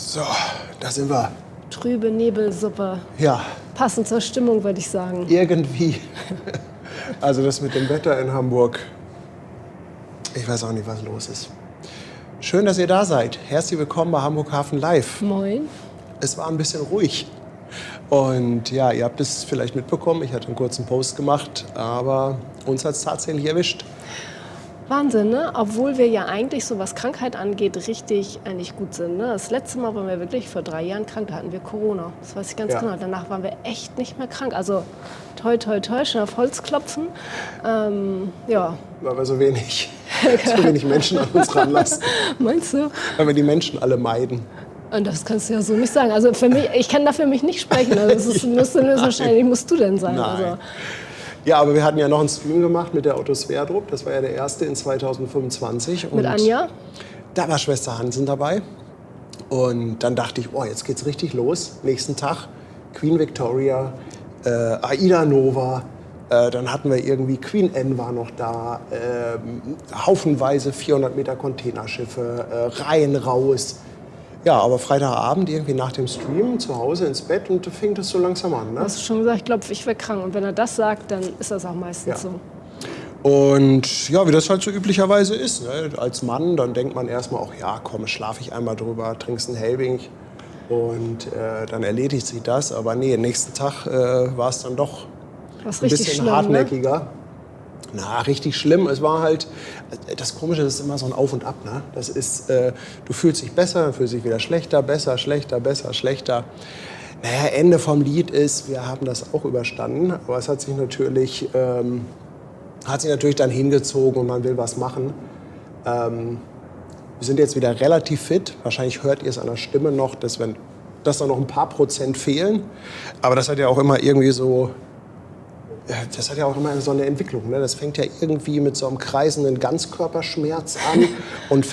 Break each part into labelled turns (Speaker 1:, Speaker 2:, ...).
Speaker 1: So, da sind wir.
Speaker 2: Trübe Nebelsuppe.
Speaker 1: Ja.
Speaker 2: Passend zur Stimmung, würde ich sagen.
Speaker 1: Irgendwie. Also das mit dem Wetter in Hamburg. Ich weiß auch nicht, was los ist. Schön, dass ihr da seid. Herzlich willkommen bei Hamburg Hafen Live.
Speaker 2: Moin.
Speaker 1: Es war ein bisschen ruhig. Und ja, ihr habt es vielleicht mitbekommen. Ich hatte einen kurzen Post gemacht, aber uns hat es tatsächlich erwischt.
Speaker 2: Wahnsinn, ne? Obwohl wir ja eigentlich, so was Krankheit angeht, richtig eigentlich gut sind. Ne? Das letzte Mal waren wir wirklich vor 3 Jahren krank, da hatten wir Corona. Das weiß ich ganz genau. Danach waren wir echt nicht mehr krank. Also toi, toi, toi, schon auf Holz klopfen. Ja.
Speaker 1: Weil wir so wenig Menschen an uns ranlassen.
Speaker 2: Meinst du?
Speaker 1: Weil wir die Menschen alle meiden.
Speaker 2: Und das kannst du ja so nicht sagen. Also für mich, ich kann da für mich nicht sprechen. Also wahrscheinlich musst du denn sein.
Speaker 1: Nein.
Speaker 2: Also.
Speaker 1: Ja, aber wir hatten ja noch einen Stream gemacht mit der Otto Sverdrup. Das war ja der erste in 2025.
Speaker 2: Mit Anja?
Speaker 1: Da war Schwester Hansen dabei. Und dann dachte ich, oh, jetzt geht's richtig los. Nächsten Tag Queen Victoria, Aida Nova. Dann hatten wir irgendwie Queen Anne war noch da. Haufenweise 400 Meter Containerschiffe, Reihen raus. Ja, aber Freitagabend irgendwie nach dem Stream zu Hause ins Bett und da fing das so langsam an. Ne?
Speaker 2: Du hast schon gesagt, ich glaube, ich wäre krank. Und wenn er das sagt, dann ist das auch meistens so.
Speaker 1: Und ja, wie das halt so üblicherweise ist. Ne? Als Mann, dann denkt man erstmal auch, ja komm, schlafe ich einmal drüber, trinkst einen Helbing und dann erledigt sich das. Aber nee, nächsten Tag war es dann doch ein bisschen
Speaker 2: schlimm,
Speaker 1: hartnäckiger.
Speaker 2: Ne?
Speaker 1: Na, richtig schlimm. Es war halt, das Komische ist immer so ein Auf und Ab. Ne? Das ist, du fühlst dich besser, dann fühlst dich wieder schlechter, besser, schlechter, besser, schlechter. Naja, Ende vom Lied ist, wir haben das auch überstanden. Aber es hat sich natürlich dann hingezogen und man will was machen. Wir sind jetzt wieder relativ fit. Wahrscheinlich hört ihr es an der Stimme noch, dass da noch ein paar Prozent fehlen. Aber das hat ja auch immer irgendwie so... Das hat ja auch immer so eine Entwicklung. Ne? Das fängt ja irgendwie mit so einem kreisenden Ganzkörperschmerz an und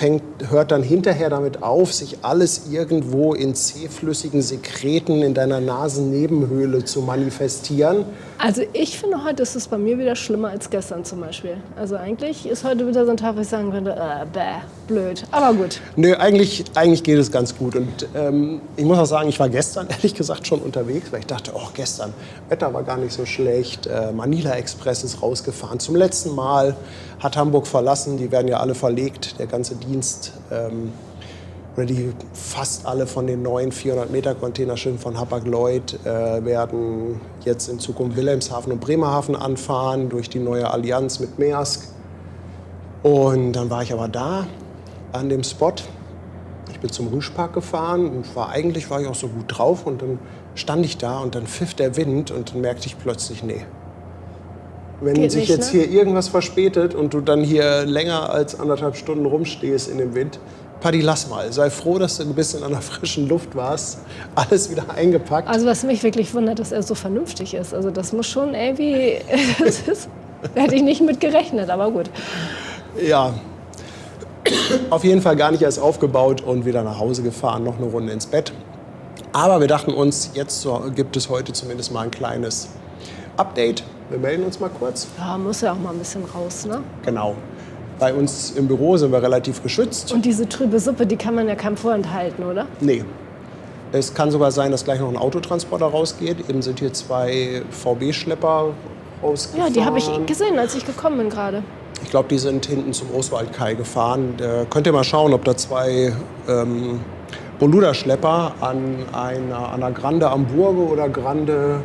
Speaker 1: hört dann hinterher damit auf, sich alles irgendwo in zähflüssigen Sekreten in deiner Nasennebenhöhle zu manifestieren.
Speaker 2: Also ich finde, heute ist es bei mir wieder schlimmer als gestern zum Beispiel. Also eigentlich ist heute wieder so ein Tag, wo ich sagen könnte, blöd, aber gut.
Speaker 1: Nö, eigentlich geht es ganz gut. Und ich muss auch sagen, ich war gestern ehrlich gesagt schon unterwegs, weil ich dachte, oh, gestern, Wetter war gar nicht so schlecht. Manila Express ist rausgefahren. Zum letzten Mal hat Hamburg verlassen. Die werden ja alle verlegt, der ganze Dienst. Oder fast alle von den neuen 400-Meter-Containerschiffen von Hapag-Lloyd werden jetzt in Zukunft Wilhelmshaven und Bremerhaven anfahren durch die neue Allianz mit Maersk. Und dann war ich aber da an dem Spot. Ich bin zum Rüschpark gefahren und eigentlich war ich auch so gut drauf. Und dann stand ich da und dann pfiff der Wind und dann merkte ich plötzlich, nee. Wenn
Speaker 2: Geht
Speaker 1: sich
Speaker 2: nicht,
Speaker 1: jetzt
Speaker 2: ne?
Speaker 1: hier irgendwas verspätet und du dann hier länger als 1,5 Stunden rumstehst in dem Wind, Paddy, lass mal. Sei froh, dass du ein bisschen an der frischen Luft warst. Alles wieder eingepackt.
Speaker 2: Also was mich wirklich wundert, dass er so vernünftig ist. Also das muss schon irgendwie... Da hätte ich nicht mit gerechnet, aber gut.
Speaker 1: Ja. Auf jeden Fall gar nicht erst aufgebaut und wieder nach Hause gefahren, noch eine Runde ins Bett. Aber wir dachten uns, jetzt gibt es heute zumindest mal ein kleines Update. Wir melden uns mal kurz.
Speaker 2: Ja, muss ja auch mal ein bisschen raus, ne?
Speaker 1: Genau. Bei uns im Büro sind wir relativ geschützt.
Speaker 2: Und diese trübe Suppe, die kann man ja keinem vorenthalten, oder?
Speaker 1: Nee. Es kann sogar sein, dass gleich noch ein Autotransporter rausgeht. Eben sind hier 2 VW-Schlepper rausgefahren.
Speaker 2: Ja, die habe ich gesehen, als ich gekommen bin gerade.
Speaker 1: Ich glaube, die sind hinten zum Oswaldkai gefahren. Könnt ihr mal schauen, ob da 2 Boluda-Schlepper an einer Grande Hamburgo oder Grande,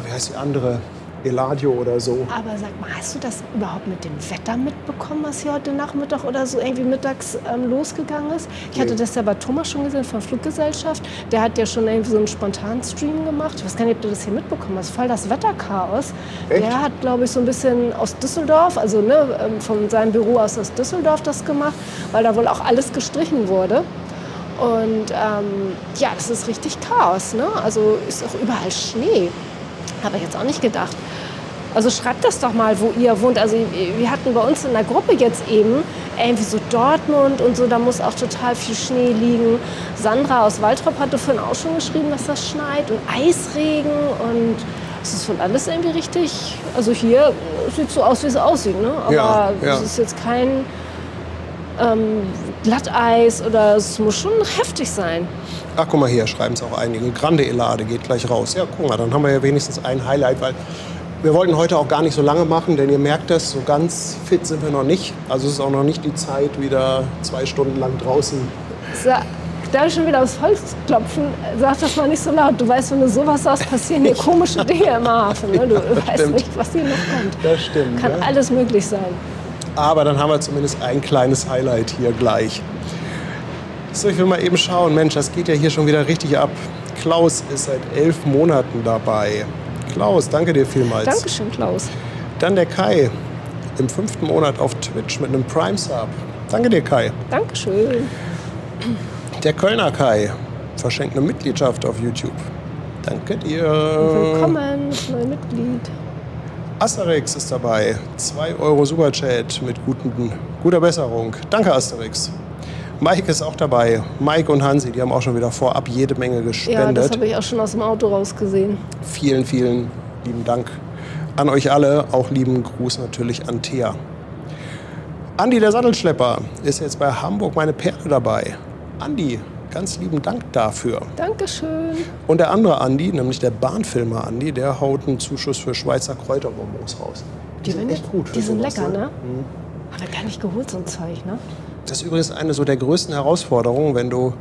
Speaker 1: wie heißt die andere? Eladio oder so.
Speaker 2: Aber sag mal, hast du das überhaupt mit dem Wetter mitbekommen, was hier heute Nachmittag oder so irgendwie mittags losgegangen ist? Ich hatte das ja bei Thomas schon gesehen von Fluggesellschaft. Der hat ja schon irgendwie so einen spontanen Stream gemacht. Ich weiß gar nicht, ob du das hier mitbekommen hast. Voll das Wetterchaos.
Speaker 1: Echt?
Speaker 2: Der hat, glaube ich, so ein bisschen aus Düsseldorf, also von seinem Büro aus Düsseldorf das gemacht, weil da wohl auch alles gestrichen wurde. Und ja, das ist richtig Chaos, ne? Also ist auch überall Schnee. Habe ich jetzt auch nicht gedacht. Also schreibt das doch mal, wo ihr wohnt. Also wir hatten bei uns in der Gruppe jetzt eben irgendwie so Dortmund und so, da muss auch total viel Schnee liegen. Sandra aus Waltrop hatte vorhin auch schon geschrieben, dass das schneit und Eisregen und es ist von alles irgendwie richtig. Also hier sieht es so aus, wie es aussieht, ne? Aber
Speaker 1: ja.
Speaker 2: es ist jetzt kein Glatteis oder es muss schon heftig sein.
Speaker 1: Ach, guck mal hier, schreiben es auch einige. Grande Elade geht gleich raus. Ja, guck mal, dann haben wir ja wenigstens ein Highlight, weil wir wollten heute auch gar nicht so lange machen, denn ihr merkt das, so ganz fit sind wir noch nicht. Also es ist auch noch nicht die Zeit, wieder 2 Stunden lang draußen.
Speaker 2: Da schon wieder aufs Holz klopfen, sag das mal nicht so laut. Du weißt, wenn du sowas sagst, passieren hier komische Dinge im Hafen. Ne? Du weißt
Speaker 1: stimmt.
Speaker 2: nicht, was hier noch kommt.
Speaker 1: Das stimmt.
Speaker 2: Kann alles möglich sein.
Speaker 1: Aber dann haben wir zumindest ein kleines Highlight hier gleich. So, ich will mal eben schauen. Mensch, das geht ja hier schon wieder richtig ab. Klaus ist seit 11 Monaten dabei. Klaus, danke dir vielmals.
Speaker 2: Dankeschön, Klaus.
Speaker 1: Dann der Kai im 5. Monat auf Twitch mit einem Prime-Sub. Danke dir, Kai.
Speaker 2: Dankeschön.
Speaker 1: Der Kölner Kai verschenkt eine Mitgliedschaft auf YouTube. Danke dir.
Speaker 2: Willkommen, neues Mitglied.
Speaker 1: Asterix ist dabei. 2 Euro Superchat mit guter Besserung. Danke, Asterix. Mike ist auch dabei. Mike und Hansi, die haben auch schon wieder vorab jede Menge gespendet.
Speaker 2: Ja, das habe ich auch schon aus dem Auto rausgesehen.
Speaker 1: Vielen, vielen lieben Dank an euch alle. Auch lieben Gruß natürlich an Thea. Andi, der Sattelschlepper, ist jetzt bei Hamburg meine Perle dabei. Andi, ganz lieben Dank dafür.
Speaker 2: Dankeschön.
Speaker 1: Und der andere Andi, nämlich der Bahnfilmer Andi, der haut einen Zuschuss für Schweizer Kräuterbonbons raus. Die sind echt gut.
Speaker 2: Die sind
Speaker 1: sowas,
Speaker 2: lecker, ne? Haben wir gar nicht geholt, so ein Zeug, ne?
Speaker 1: Das ist übrigens eine so der größten Herausforderungen, wenn du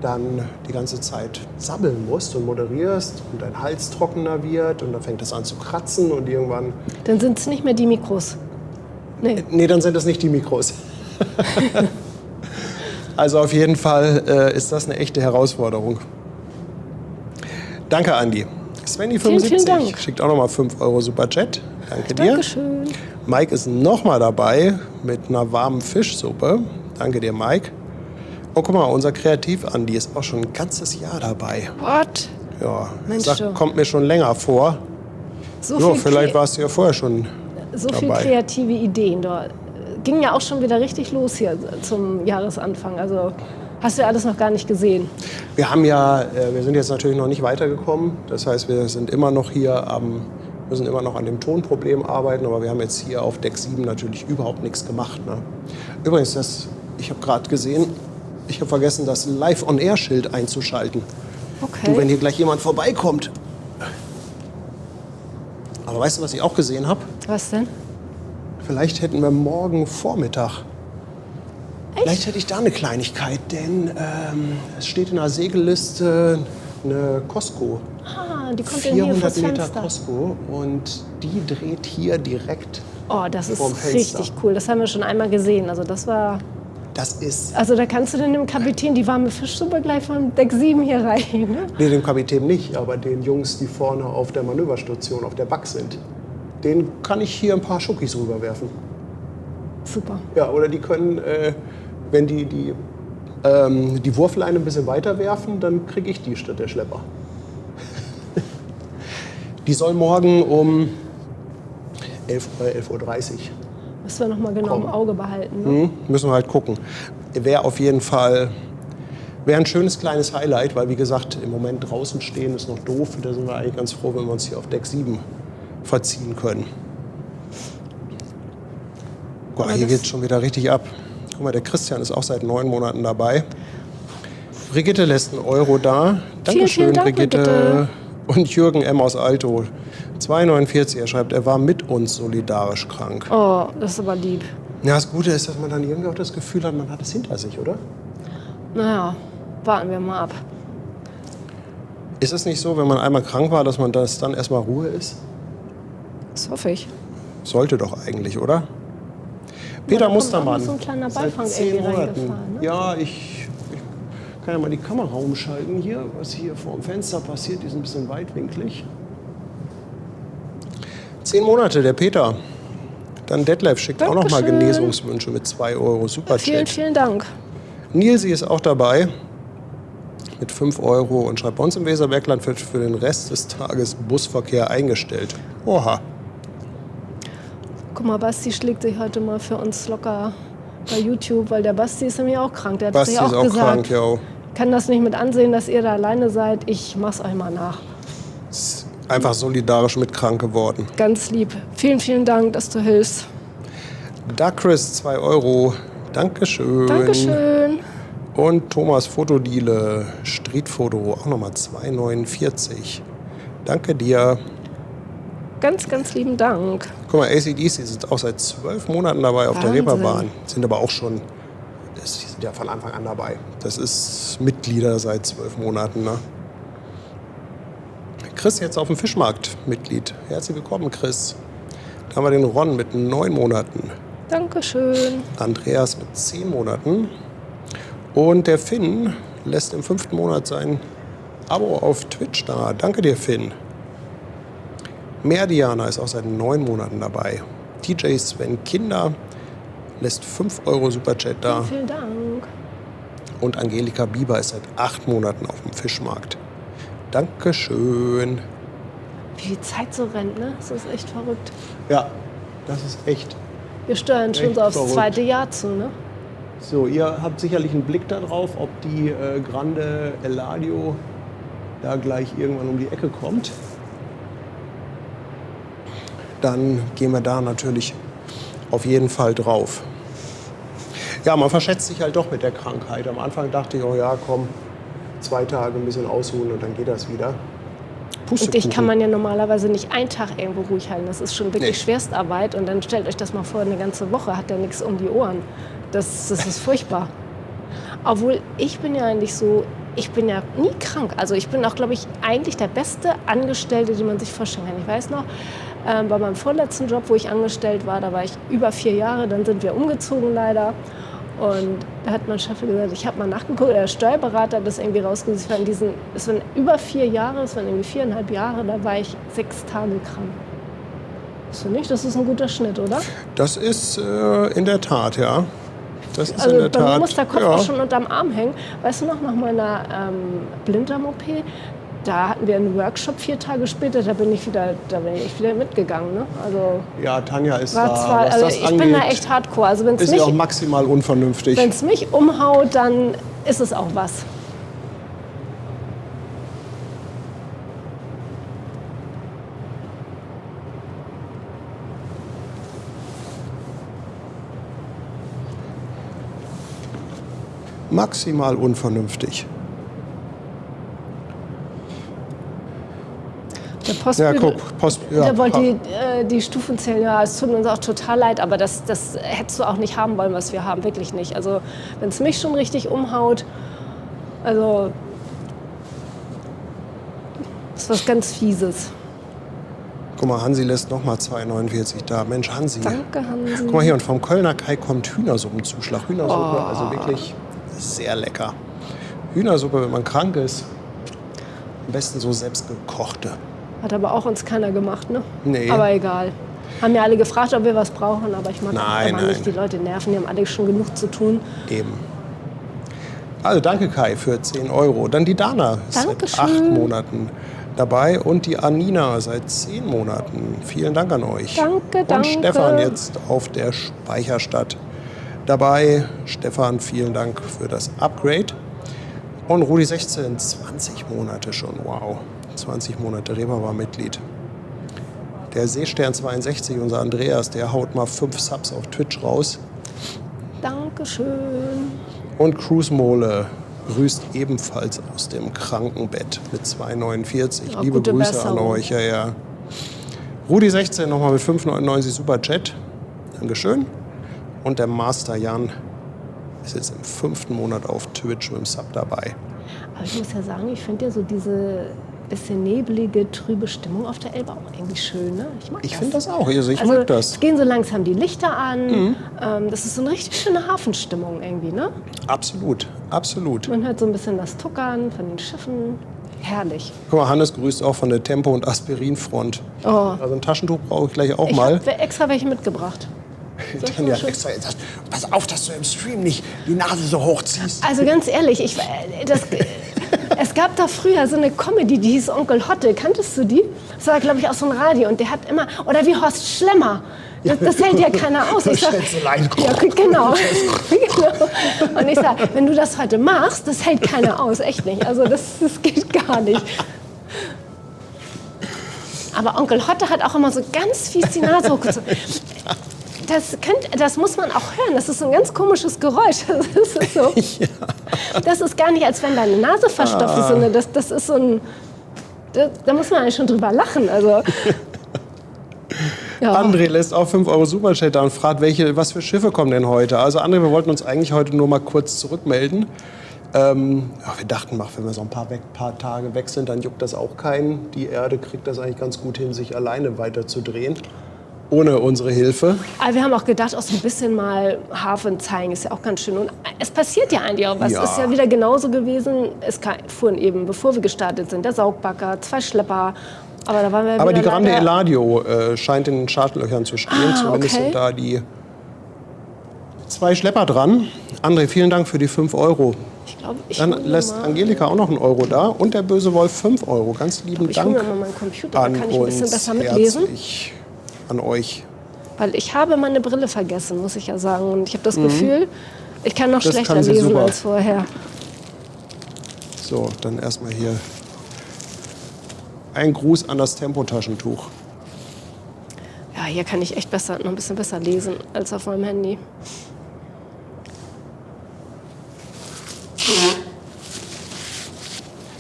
Speaker 1: dann die ganze Zeit sabbeln musst und moderierst und dein Hals trockener wird und dann fängt das an zu kratzen und irgendwann...
Speaker 2: Dann sind es nicht mehr die Mikros.
Speaker 1: Nee, dann sind das nicht die Mikros. Also auf jeden Fall ist das eine echte Herausforderung. Danke, Andi. Svenny75
Speaker 2: vielen Dank.
Speaker 1: schickt auch nochmal 5 Euro Superchat. Danke dir.
Speaker 2: Dankeschön.
Speaker 1: Mike ist nochmal dabei mit einer warmen Fischsuppe. Danke dir, Mike. Oh, guck mal, unser Kreativ-Andi ist auch schon ein ganzes Jahr dabei.
Speaker 2: What?
Speaker 1: Ja,
Speaker 2: Mensch,
Speaker 1: kommt mir schon länger vor.
Speaker 2: So
Speaker 1: Vielleicht warst du ja vorher schon
Speaker 2: so
Speaker 1: dabei.
Speaker 2: viel kreative Ideen dort. Ging ja auch schon wieder richtig los hier zum Jahresanfang. Also hast du ja alles noch gar nicht gesehen.
Speaker 1: Wir sind jetzt natürlich noch nicht weitergekommen. Das heißt, wir sind immer noch hier müssen immer noch an dem Tonproblem arbeiten. Aber wir haben jetzt hier auf Deck 7 natürlich überhaupt nichts gemacht. Ne? Übrigens, ich habe gerade gesehen, ich habe vergessen, das Live-on-Air-Schild einzuschalten.
Speaker 2: Okay.
Speaker 1: Du, wenn hier gleich jemand vorbeikommt. Aber weißt du, was ich auch gesehen habe?
Speaker 2: Was denn?
Speaker 1: Vielleicht hätten wir morgen Vormittag.
Speaker 2: Echt?
Speaker 1: Vielleicht hätte ich da eine Kleinigkeit, denn es steht in der Segelliste eine Costco.
Speaker 2: Ah, die kommt denn hier
Speaker 1: 400
Speaker 2: vors
Speaker 1: Meter
Speaker 2: Fenster.
Speaker 1: Costco und die dreht hier direkt
Speaker 2: Oh, das ist
Speaker 1: vorm Fenster.
Speaker 2: richtig cool. Das haben wir schon einmal gesehen. Also da kannst du dann dem Kapitän die warme Fischsuppe gleich von Deck 7 hier rein. Ne?
Speaker 1: Nee, dem Kapitän nicht, aber den Jungs, die vorne auf der Manöverstation, auf der Back sind. Den kann ich hier ein paar Schockis rüberwerfen.
Speaker 2: Super.
Speaker 1: Ja, oder die können, wenn die Wurfleine ein bisschen weiter werfen, dann kriege ich die statt der Schlepper. Die soll morgen um 11:30 Uhr.
Speaker 2: Müssen wir noch mal genau im Auge behalten. Ne?
Speaker 1: Müssen wir halt gucken. Wäre auf jeden Fall ein schönes kleines Highlight, weil wie gesagt, im Moment draußen stehen ist noch doof. Da sind wir eigentlich ganz froh, wenn wir uns hier auf Deck 7 verziehen können. Boah, hier geht es schon wieder richtig ab. Guck mal, der Christian ist auch seit 9 Monaten dabei. Brigitte lässt einen Euro da. Dankeschön,
Speaker 2: vielen Dank,
Speaker 1: Brigitte. Und Jürgen M. aus Alto. 2,49. Er schreibt, er war mit uns solidarisch krank.
Speaker 2: Oh, das ist aber lieb.
Speaker 1: Ja, das Gute ist, dass man dann irgendwie auch das Gefühl hat, man hat es hinter sich, oder?
Speaker 2: Naja, warten wir mal ab.
Speaker 1: Ist es nicht so, wenn man einmal krank war, dass man dann erstmal Ruhe ist?
Speaker 2: Das hoffe ich.
Speaker 1: Sollte doch eigentlich, oder? Peter
Speaker 2: da kommt auch
Speaker 1: Mustermann.
Speaker 2: noch so ein kleiner
Speaker 1: seit
Speaker 2: Beifang
Speaker 1: 10
Speaker 2: irgendwie
Speaker 1: Monaten.
Speaker 2: reingefahren, ne?
Speaker 1: Ja, ich kann ja mal die Kamera umschalten hier. Was hier vor dem Fenster passiert, ist ein bisschen weitwinklig. 10 Monate, der Peter. Dann Detlef schickt auch noch mal
Speaker 2: Dankeschön.
Speaker 1: Genesungswünsche mit 2 Euro. Super
Speaker 2: Vielen,
Speaker 1: Chat.
Speaker 2: vielen Dank.
Speaker 1: Nilsi ist auch dabei mit 5 Euro und schreibt, bei uns im Weserbergland wird für den Rest des Tages Busverkehr eingestellt. Oha.
Speaker 2: Guck mal, Basti schlägt sich heute mal für uns locker bei YouTube, weil der Basti ist nämlich auch krank. Der hat
Speaker 1: Basti
Speaker 2: sich
Speaker 1: ist auch
Speaker 2: gesagt,
Speaker 1: krank, ja.
Speaker 2: kann das nicht mit ansehen, dass ihr da alleine seid. Ich mach's euch mal nach.
Speaker 1: Ist einfach solidarisch mit krank geworden.
Speaker 2: Ganz lieb. Vielen, vielen Dank, dass du hilfst.
Speaker 1: Da Chris 2 Euro. Dankeschön.
Speaker 2: Dankeschön.
Speaker 1: Und Thomas Fotodiele, Streetfoto, auch nochmal 2,49. Danke dir.
Speaker 2: Ganz, ganz lieben Dank.
Speaker 1: Guck mal, ACDC sind auch seit 12 Monaten dabei auf der
Speaker 2: Wahnsinn.
Speaker 1: Reeperbahn. Sind aber auch schon, die sind ja von Anfang an dabei. Das ist Mitglieder seit 12 Monaten. Ne? Chris jetzt auf dem Fischmarkt Mitglied. Herzlich willkommen, Chris. Da haben wir den Ron mit 9 Monaten.
Speaker 2: Dankeschön.
Speaker 1: Andreas mit 10 Monaten. Und der Finn lässt im 5. Monat sein Abo auf Twitch da. Danke dir, Finn. Merdiana ist auch seit 9 Monaten dabei. DJ Sven Kinder lässt 5 € Superchat da.
Speaker 2: Vielen Dank.
Speaker 1: Und Angelika Bieber ist seit 8 Monaten auf dem Fischmarkt. Dankeschön.
Speaker 2: Wie viel Zeit so rennt, ne? Das ist echt verrückt.
Speaker 1: Ja, das ist echt.
Speaker 2: Wir steuern schon
Speaker 1: Echt
Speaker 2: so aufs
Speaker 1: verrückt.
Speaker 2: 2. Jahr zu, ne?
Speaker 1: So, ihr habt sicherlich einen Blick darauf, ob die Grande Eladio da gleich irgendwann um die Ecke kommt. Dann gehen wir da natürlich auf jeden Fall drauf. Ja, man verschätzt sich halt doch mit der Krankheit. Am Anfang dachte ich, oh ja, komm, 2 Tage ein bisschen ausruhen und dann geht das wieder.
Speaker 2: Und dich kann man ja normalerweise nicht einen Tag irgendwo ruhig halten. Das ist schon wirklich
Speaker 1: Nee.
Speaker 2: Schwerstarbeit. Und dann stellt euch das mal vor, eine ganze Woche hat er nichts um die Ohren. Das ist furchtbar. Obwohl, ich bin ja eigentlich so, ich bin ja nie krank. Also ich bin auch, glaube ich, eigentlich der beste Angestellte, den man sich vorstellen kann. Ich weiß noch, bei meinem vorletzten Job, wo ich angestellt war, da war ich über 4 Jahre, dann sind wir umgezogen leider. Und da hat mein Chef gesagt, ich habe mal nachgeguckt, der Steuerberater hat das irgendwie rausgesucht. Es waren über 4 Jahre, es waren irgendwie 4,5 Jahre, da war ich 6 Tage krank. Hast du nicht? Das ist ein guter Schnitt, oder?
Speaker 1: Das ist in der Tat, ja. Das ist
Speaker 2: Also
Speaker 1: in der
Speaker 2: bei mir
Speaker 1: Tat.
Speaker 2: muss der Kopf
Speaker 1: ja.
Speaker 2: auch schon unterm Arm hängen. Weißt du noch, nach meiner Blinddarm-OP, da hatten wir einen Workshop 4 Tage später, da bin ich wieder mitgegangen. Ne? Also
Speaker 1: Ja, Tanja ist
Speaker 2: war
Speaker 1: da,
Speaker 2: zwar,
Speaker 1: was
Speaker 2: also
Speaker 1: das
Speaker 2: ich
Speaker 1: angeht,
Speaker 2: bin da echt hardcore. Also wenn
Speaker 1: ist ja auch maximal unvernünftig.
Speaker 2: es mich umhaut, dann ist es auch was.
Speaker 1: Maximal unvernünftig.
Speaker 2: Der Post,
Speaker 1: Ja, guck,
Speaker 2: der wollte die Stufen zählen. Ja, es tut uns auch total leid, aber das hättest du auch nicht haben wollen, was wir haben. Wirklich nicht. Also, wenn es mich schon richtig umhaut, also, das ist was ganz Fieses.
Speaker 1: Guck mal, Hansi lässt noch mal 2,49 da. Mensch, Hansi.
Speaker 2: Danke, Hansi.
Speaker 1: Guck mal hier, und vom Kölner Kai kommt Hühnersuppenzuschlag. Hühnersuppe, also wirklich sehr lecker. Hühnersuppe, wenn man krank ist. Am besten so selbst gekochte.
Speaker 2: Hat aber auch uns keiner gemacht, ne?
Speaker 1: Nee.
Speaker 2: Aber egal. Haben ja alle gefragt, ob wir was brauchen, aber ich mag
Speaker 1: Nein,
Speaker 2: auch nicht
Speaker 1: nein.
Speaker 2: die Leute nerven. Die haben alle schon genug zu tun.
Speaker 1: Eben. Also danke Kai für 10 €. Dann die Dana ist seit
Speaker 2: Dankeschön.
Speaker 1: 8 Monaten dabei und die Anina seit 10 Monaten. Vielen Dank an euch.
Speaker 2: Danke,
Speaker 1: und
Speaker 2: danke.
Speaker 1: Stefan jetzt auf der Speicherstadt dabei. Stefan, vielen Dank für das Upgrade. Und Rudi 16, 20 Monate schon. Wow. 20 Monate Reeperbahn-Mitglied. Der Seestern 62, unser Andreas, der haut mal 5 Subs auf Twitch raus.
Speaker 2: Dankeschön.
Speaker 1: Und Cruise Mole grüßt ebenfalls aus dem Krankenbett mit 2,49.
Speaker 2: Ja,
Speaker 1: Liebe
Speaker 2: gute
Speaker 1: Grüße
Speaker 2: Besserung.
Speaker 1: an euch. Ja, ja. Rudi 16 nochmal mit 5,99 Superchat. Dankeschön. Und der Master Jan ist jetzt im 5. Monat auf Twitch mit dem Sub dabei.
Speaker 2: Aber ich muss ja sagen, ich finde ja so diese bisschen nebelige, trübe Stimmung auf der Elbe auch irgendwie schön. Ne?
Speaker 1: Ich finde das auch. Also ich
Speaker 2: Also,
Speaker 1: mag das.
Speaker 2: es gehen so langsam die Lichter an. Das ist so eine richtig schöne Hafenstimmung irgendwie. Ne?
Speaker 1: Absolut, absolut.
Speaker 2: Man hört so ein bisschen das Tuckern von den Schiffen. Herrlich.
Speaker 1: Guck mal, Hannes grüßt auch von der Tempo- und Aspirinfront.
Speaker 2: Oh.
Speaker 1: Also ein Taschentuch brauche ich gleich auch
Speaker 2: Ich
Speaker 1: mal.
Speaker 2: habe extra welche mitgebracht.
Speaker 1: Dann ja extra jetzt. Pass auf, dass du im Stream nicht die Nase so hoch ziehst.
Speaker 2: Also ganz ehrlich, es gab da früher so eine Comedy, die hieß Onkel Hotte. Kanntest du die? Das war, glaube ich, auch so ein Radio. Und der hat immer, oder wie Horst Schlemmer. Das hält ja keiner aus. Ich sag, ja, genau. Genau. Und ich sage, wenn du das heute machst, das hält keiner aus. Echt nicht. Also das geht gar nicht. Aber Onkel Hotte hat auch immer so ganz fies die Nase hochgezogen. Das muss man auch hören. Das ist so ein ganz komisches Geräusch. Das ist so.
Speaker 1: Ja.
Speaker 2: Das ist gar nicht, als wenn deine Nase verstopft ist, sondern das ist so ein. Da muss man eigentlich schon drüber lachen. Also. Ja.
Speaker 1: André lässt auch 5 Euro Superchat da und fragt, was für Schiffe kommen denn heute? Also André, wir wollten uns eigentlich heute nur mal kurz zurückmelden. Wir dachten, wenn wir so ein paar Tage weg sind, dann juckt das auch keinen. Die Erde kriegt das eigentlich ganz gut hin, sich alleine weiterzudrehen. Ohne unsere Hilfe.
Speaker 2: Aber wir haben auch gedacht, auch so ein bisschen mal Hafen zeigen ist ja auch ganz schön. Und es passiert ja eigentlich auch was.
Speaker 1: Ja.
Speaker 2: Es ist ja wieder genauso gewesen. Es fuhren eben, bevor wir gestartet sind, der Saugbagger, 2 Schlepper. Aber da waren wir
Speaker 1: Aber
Speaker 2: wieder
Speaker 1: die Grande
Speaker 2: leider-
Speaker 1: Eladio scheint in den Startlöchern zu stehen. Zumindest
Speaker 2: okay.
Speaker 1: sind da die 2 Schlepper dran. André, vielen Dank für die 5 Euro. Dann lässt Angelika auch noch einen Euro da und der böse Wolf 5 Euro. Ganz lieben
Speaker 2: Ich hole
Speaker 1: Dank
Speaker 2: mir mal meinen Computer, da
Speaker 1: an
Speaker 2: kann ich ein bisschen
Speaker 1: uns,
Speaker 2: besser mitlesen.
Speaker 1: herzlich an euch.
Speaker 2: Weil ich habe meine Brille vergessen, muss ich ja sagen. Und ich habe das Gefühl, ich kann noch
Speaker 1: Das
Speaker 2: schlechter
Speaker 1: kann sie
Speaker 2: lesen
Speaker 1: super.
Speaker 2: als vorher.
Speaker 1: So, dann erstmal hier ein Gruß an das Tempotaschentuch.
Speaker 2: Ja, hier kann ich echt noch ein bisschen besser lesen als auf meinem Handy.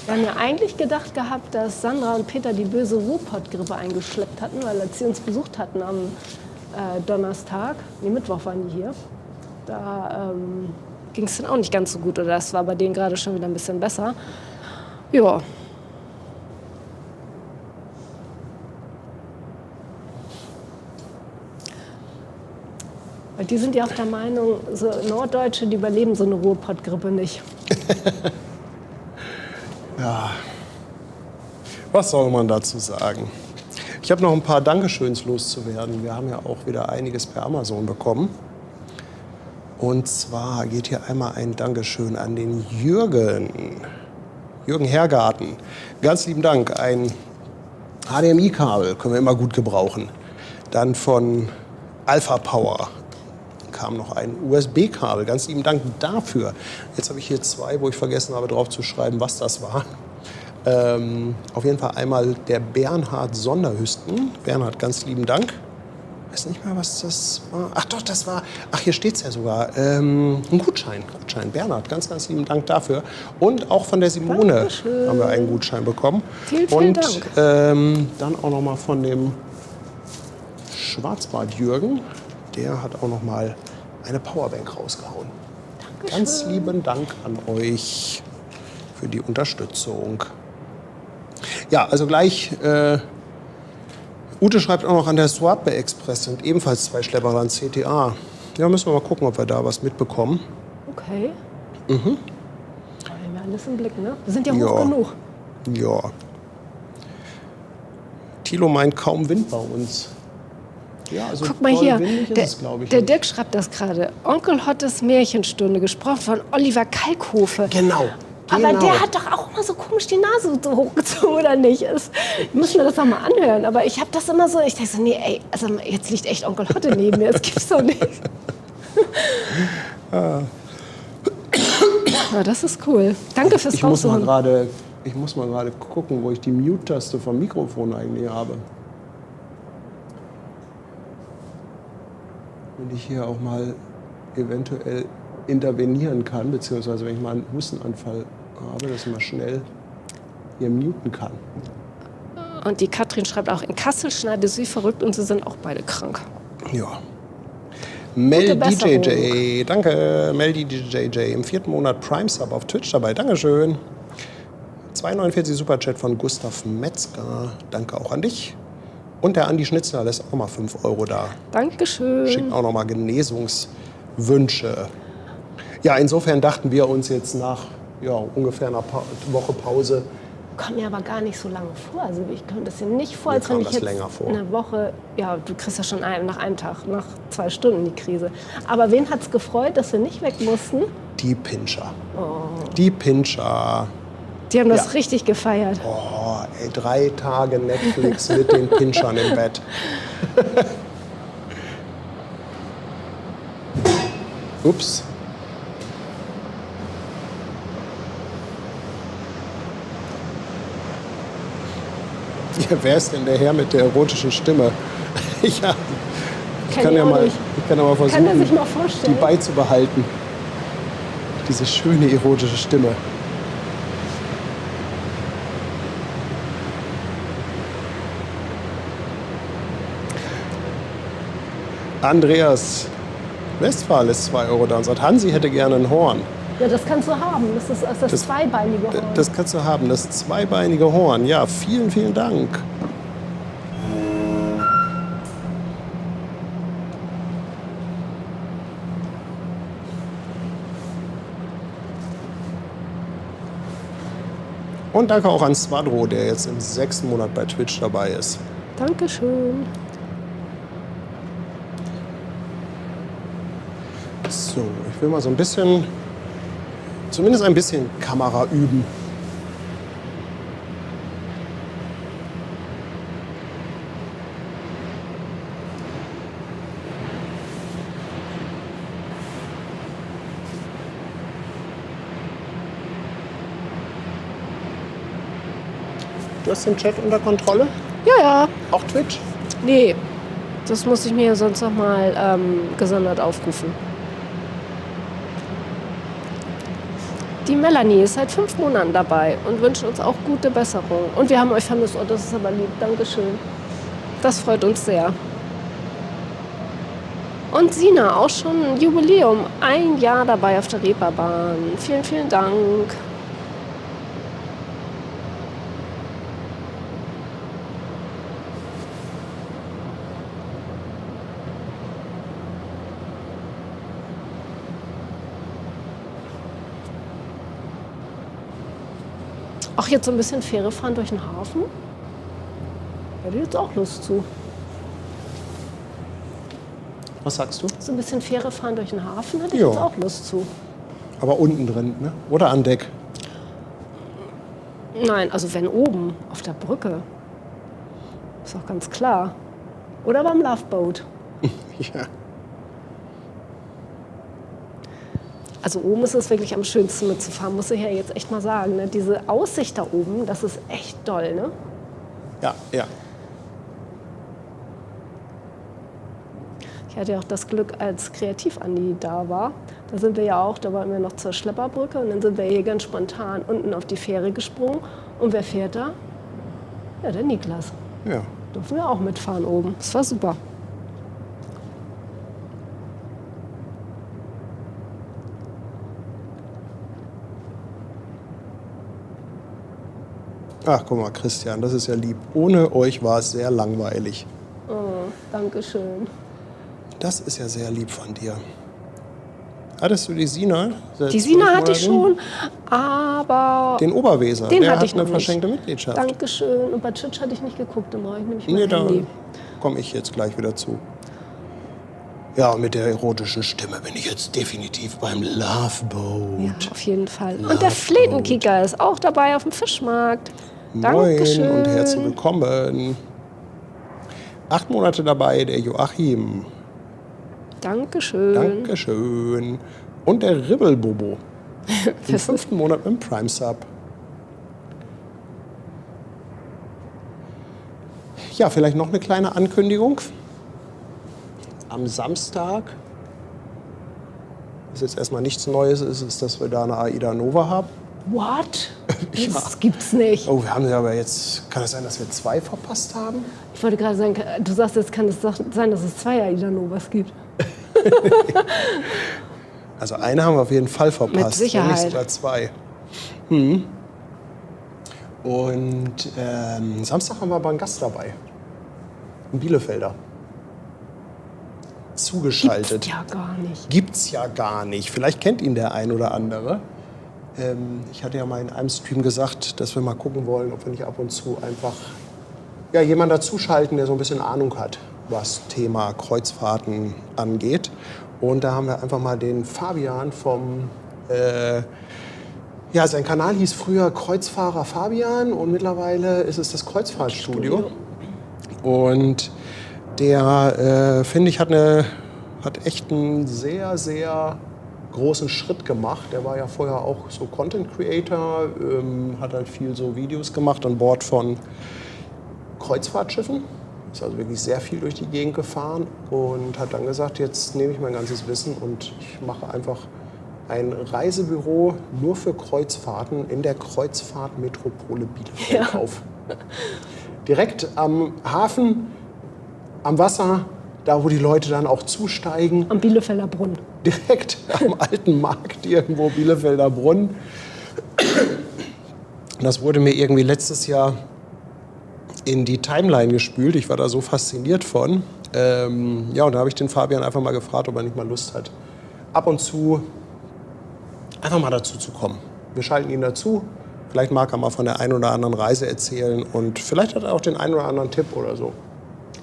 Speaker 2: Wir haben ja eigentlich gedacht gehabt, dass Sandra und Peter die böse Ruhrpott-Grippe eingeschleppt hatten, weil als sie uns besucht hatten am Donnerstag, nee, Mittwoch waren die hier, da ging es dann auch nicht ganz so gut. Oder das war bei denen gerade schon wieder ein bisschen besser. Ja. Weil die sind ja auch der Meinung, so Norddeutsche, die überleben so eine Ruhrpott-Grippe nicht.
Speaker 1: Ja, was soll man dazu sagen? Ich habe noch ein paar Dankeschöns loszuwerden. Wir haben ja auch wieder einiges per Amazon bekommen. Und zwar geht hier einmal ein Dankeschön an den Jürgen Hergarten. Ganz lieben Dank. Ein HDMI-Kabel können wir immer gut gebrauchen. Dann von Alpha Power kam noch ein USB-Kabel. Ganz lieben Dank dafür. Jetzt habe ich hier 2, wo ich vergessen habe, drauf zu schreiben, was das war. Auf jeden Fall einmal der Bernhard Sonderhüsten. Bernhard, ganz lieben Dank. Ich weiß nicht mehr, was das war. Ach doch, das war, hier steht es ja sogar, ein Gutschein. Bernhard, ganz, ganz lieben Dank dafür. Und auch von der Simone
Speaker 2: Dankeschön.
Speaker 1: haben wir einen Gutschein bekommen.
Speaker 2: Vielen, vielen Dank.
Speaker 1: Dann auch noch mal von dem Schwarzbart Jürgen. Der hat auch noch mal eine Powerbank rausgehauen.
Speaker 2: Dankeschön.
Speaker 1: Ganz lieben Dank an euch für die Unterstützung. Ja, also gleich, Ute schreibt auch noch, an der Swabe Express sind ebenfalls 2 Schlepper an CTA. Ja, müssen wir mal gucken, ob wir da was mitbekommen.
Speaker 2: Okay. Wir haben ja alles im Blick, ne? Wir sind ja hoch
Speaker 1: Ja.
Speaker 2: genug.
Speaker 1: Ja. Thilo meint kaum Wind bei uns. Ja, also
Speaker 2: Guck mal
Speaker 1: doll
Speaker 2: hier,
Speaker 1: windig ist es, glaub ich,
Speaker 2: der
Speaker 1: nicht.
Speaker 2: Dirk schreibt das gerade. Onkel Hottes Märchenstunde, gesprochen von Oliver Kalkofe.
Speaker 1: Genau.
Speaker 2: Aber
Speaker 1: genau.
Speaker 2: der hat doch auch immer so komisch die Nase so hochgezogen, oder nicht? Ich muss mir das noch mal anhören. Aber ich habe das immer so, ich denke so, nee, ey, also jetzt liegt echt Onkel Hotte neben mir, das gibt's doch nicht. Ja, das ist cool. Danke fürs
Speaker 1: Ich muss
Speaker 2: Raussuchen.
Speaker 1: mal gerade gucken, wo ich die Mute-Taste vom Mikrofon eigentlich habe. Wenn ich hier auch mal eventuell intervenieren kann, beziehungsweise wenn ich mal einen Hustenanfall habe, dass ich mal schnell hier muten kann.
Speaker 2: Und die Katrin schreibt auch, in Kassel schneidet sie verrückt und sie sind auch beide krank.
Speaker 1: Ja. Mel
Speaker 2: Besserung.
Speaker 1: DJJ, danke. Mel DJJ im 4. Monat Prime Sub auf Twitch dabei, dankeschön. 2,49 Superchat von Gustav Metzger, danke auch an dich. Und der Andi Schnitzler lässt auch mal 5 Euro da.
Speaker 2: Dankeschön.
Speaker 1: Schickt auch noch mal Genesungswünsche. Ja, insofern dachten wir uns jetzt nach ungefähr einer Woche Pause,
Speaker 2: Kommt mir aber gar nicht so lange vor. Also ich komme das hier nicht vor,
Speaker 1: Mir
Speaker 2: als wenn
Speaker 1: kam
Speaker 2: ich
Speaker 1: das
Speaker 2: jetzt
Speaker 1: länger vor.
Speaker 2: eine Woche, ja, du kriegst ja schon nach einem Tag, nach 2 Stunden die Krise. Aber wen hat's gefreut, dass wir nicht weg mussten?
Speaker 1: die Pinscher. Die Pinscher.
Speaker 2: Die haben das
Speaker 1: Ja.
Speaker 2: richtig gefeiert.
Speaker 1: Oh, ey, 3 Tage Netflix mit den Pinschern im Bett. Ups. Ja, wer ist denn der Herr mit der erotischen Stimme? Ja, Ich
Speaker 2: Kenn
Speaker 1: kann
Speaker 2: ich
Speaker 1: ja
Speaker 2: auch
Speaker 1: mal,
Speaker 2: nicht.
Speaker 1: ich kann ja mal
Speaker 2: Kann er
Speaker 1: versuchen,
Speaker 2: sich mal
Speaker 1: die
Speaker 2: vorstellen?
Speaker 1: beizubehalten. Diese schöne erotische Stimme. Andreas Westphal ist 2 Euro da und sagt, Hansi hätte gerne ein Horn.
Speaker 2: Ja, das kannst du haben. Das ist das zweibeinige Horn.
Speaker 1: Das kannst du haben, das zweibeinige Horn. Ja, vielen, vielen Dank. Und danke auch an Swadro, der jetzt im 6. Monat bei Twitch dabei ist.
Speaker 2: Dankeschön.
Speaker 1: So, ich will mal so ein bisschen, zumindest ein bisschen Kamera üben. Du hast den Chat unter Kontrolle?
Speaker 2: Ja, ja.
Speaker 1: Auch Twitch?
Speaker 2: Nee, das muss ich mir sonst noch mal gesondert aufrufen. Die Melanie ist seit 5 Monaten dabei und wünscht uns auch gute Besserung. Und wir haben euch vermisst. Oh, das ist aber lieb. Dankeschön. Das freut uns sehr. Und Sina, auch schon ein Jubiläum. 1 Jahr dabei auf der Reeperbahn. Vielen, vielen Dank. Ach, jetzt so ein bisschen Fähre fahren durch den Hafen? Hätte ich jetzt auch Lust zu.
Speaker 1: Was sagst du?
Speaker 2: So ein bisschen Fähre fahren durch den Hafen hätte ich
Speaker 1: Ja.
Speaker 2: jetzt auch Lust zu.
Speaker 1: Aber unten drin, ne? Oder an Deck?
Speaker 2: Nein, also wenn oben, auf der Brücke. Ist doch ganz klar. Oder beim Loveboat.
Speaker 1: Ja.
Speaker 2: Also oben ist es wirklich am schönsten mitzufahren, muss ich ja jetzt echt mal sagen. Ne? Diese Aussicht da oben, das ist echt doll, ne?
Speaker 1: Ja, ja.
Speaker 2: Ich hatte ja auch das Glück, als Kreativ-Andi da war. Da sind wir ja auch, da waren wir noch zur Schlepperbrücke und dann sind wir hier ganz spontan unten auf die Fähre gesprungen. Und wer fährt da? Ja, der Niklas.
Speaker 1: Ja.
Speaker 2: Durften wir auch mitfahren oben. Das war super.
Speaker 1: Ach, guck mal, Christian, das ist ja lieb. Ohne euch war es sehr langweilig.
Speaker 2: Oh, Dankeschön.
Speaker 1: Das ist ja sehr lieb von dir. Hattest du die Sina? seit
Speaker 2: Die
Speaker 1: 12
Speaker 2: Sina hatte ich
Speaker 1: Monaten?
Speaker 2: schon, aber
Speaker 1: Den Oberweser,
Speaker 2: den
Speaker 1: der
Speaker 2: hatte
Speaker 1: hat
Speaker 2: ich
Speaker 1: eine
Speaker 2: noch nicht.
Speaker 1: verschenkte Mitgliedschaft.
Speaker 2: Dankeschön. Und bei Twitch hatte ich nicht geguckt, dann brauche ich nämlich mein
Speaker 1: Nee, da
Speaker 2: Handy.
Speaker 1: komme ich jetzt gleich wieder zu. Ja, mit der erotischen Stimme bin ich jetzt definitiv beim Loveboat.
Speaker 2: Ja, auf jeden Fall. Und
Speaker 1: Loveboat.
Speaker 2: der Fletenkicker ist auch dabei auf dem Fischmarkt.
Speaker 1: Moin
Speaker 2: Dankeschön.
Speaker 1: und herzlich willkommen. 8 Monate dabei, der Joachim.
Speaker 2: Dankeschön.
Speaker 1: Dankeschön. Und der Ribbelbobo. Im 5. Monat mit dem Prime Sub. Ja, vielleicht noch eine kleine Ankündigung. Am Samstag, was jetzt erstmal nichts Neues ist, dass wir da eine AIDA Nova haben.
Speaker 2: What?
Speaker 1: Ja.
Speaker 2: Das gibt's nicht.
Speaker 1: Oh, wir haben ja aber jetzt, kann es sein, dass wir 2 verpasst haben?
Speaker 2: Ich wollte gerade sagen, du sagst, jetzt kann es sein, dass es 2 AIDA Novas gibt.
Speaker 1: Also eine haben wir auf jeden Fall verpasst.
Speaker 2: Mit Sicherheit.
Speaker 1: Wenn nicht sogar 2. Und Samstag haben wir aber einen Gast dabei. Ein Bielefelder. Zugeschaltet.
Speaker 2: Gibt's ja gar nicht.
Speaker 1: Gibt's ja gar nicht. Vielleicht kennt ihn der ein oder andere. Ich hatte ja mal in einem Stream gesagt, dass wir mal gucken wollen, ob wir nicht ab und zu einfach jemanden dazuschalten, der so ein bisschen Ahnung hat, was Thema Kreuzfahrten angeht. Und da haben wir einfach mal den Fabian vom... sein Kanal hieß früher Kreuzfahrer Fabian und mittlerweile ist es das Kreuzfahrtstudio. Und der, finde ich, hat echt einen sehr, sehr großen Schritt gemacht. Der war ja vorher auch so Content Creator, hat halt viel so Videos gemacht an Bord von Kreuzfahrtschiffen. Ist also wirklich sehr viel durch die Gegend gefahren und hat dann gesagt, jetzt nehme ich mein ganzes Wissen und ich mache einfach ein Reisebüro nur für Kreuzfahrten in der Kreuzfahrtmetropole Bielefeld auf. Direkt am Hafen, am Wasser, da wo die Leute dann auch zusteigen.
Speaker 2: Am Bielefelder Brunnen.
Speaker 1: Direkt am alten Markt irgendwo, Bielefelder Brunnen. Das wurde mir irgendwie letztes Jahr in die Timeline gespült. Ich war da so fasziniert von. Ja, und da habe ich den Fabian einfach mal gefragt, ob er nicht mal Lust hat, ab und zu einfach mal dazu zu kommen. Wir schalten ihn dazu. Vielleicht mag er mal von der einen oder anderen Reise erzählen und vielleicht hat er auch den einen oder anderen Tipp oder so.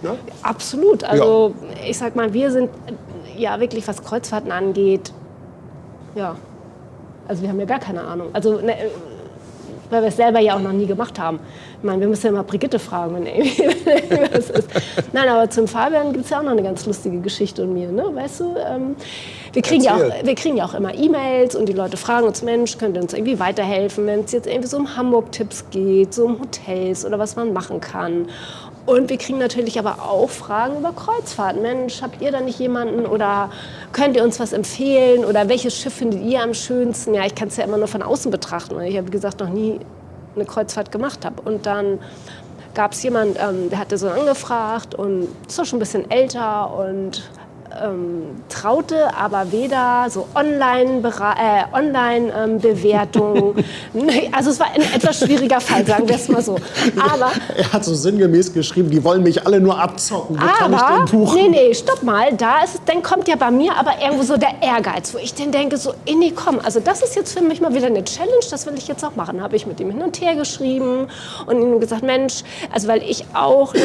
Speaker 1: Ja?
Speaker 2: Absolut. Also ich sag mal, wir sind ja wirklich, was Kreuzfahrten angeht, ja, also wir haben ja gar keine Ahnung. Also weil wir es selber ja auch noch nie gemacht haben. Ich meine, wir müssen ja immer Brigitte fragen, wenn irgendwie was ist. Nein, aber zum Fabian gibt es ja auch noch eine ganz lustige Geschichte und mir, ne? Weißt du, wir kriegen ja auch immer E-Mails und die Leute fragen uns, Mensch, könnt ihr uns irgendwie weiterhelfen, wenn es jetzt irgendwie so um Hamburg-Tipps geht, so um Hotels oder was man machen kann. Und wir kriegen natürlich aber auch Fragen über Kreuzfahrten. Mensch, habt ihr da nicht jemanden oder könnt ihr uns was empfehlen? Oder welches Schiff findet ihr am schönsten? Ja, ich kann es ja immer nur von außen betrachten, weil ich habe, wie gesagt, noch nie eine Kreuzfahrt gemacht habe. Und dann gab es jemanden, der hatte so angefragt und ist auch schon ein bisschen älter und traute aber weder so Online-Bewertung. Also es war ein etwas schwieriger Fall, sagen wir es mal so. Aber
Speaker 1: er hat so sinngemäß geschrieben, die wollen mich alle nur abzocken. Wo kann ich den buchen?
Speaker 2: Nee, stopp mal. Dann kommt ja bei mir aber irgendwo so der Ehrgeiz, wo ich dann denke, so, nee, komm, also das ist jetzt für mich mal wieder eine Challenge, das will ich jetzt auch machen. Habe ich mit ihm hin und her geschrieben und ihm gesagt, Mensch, also weil ich auch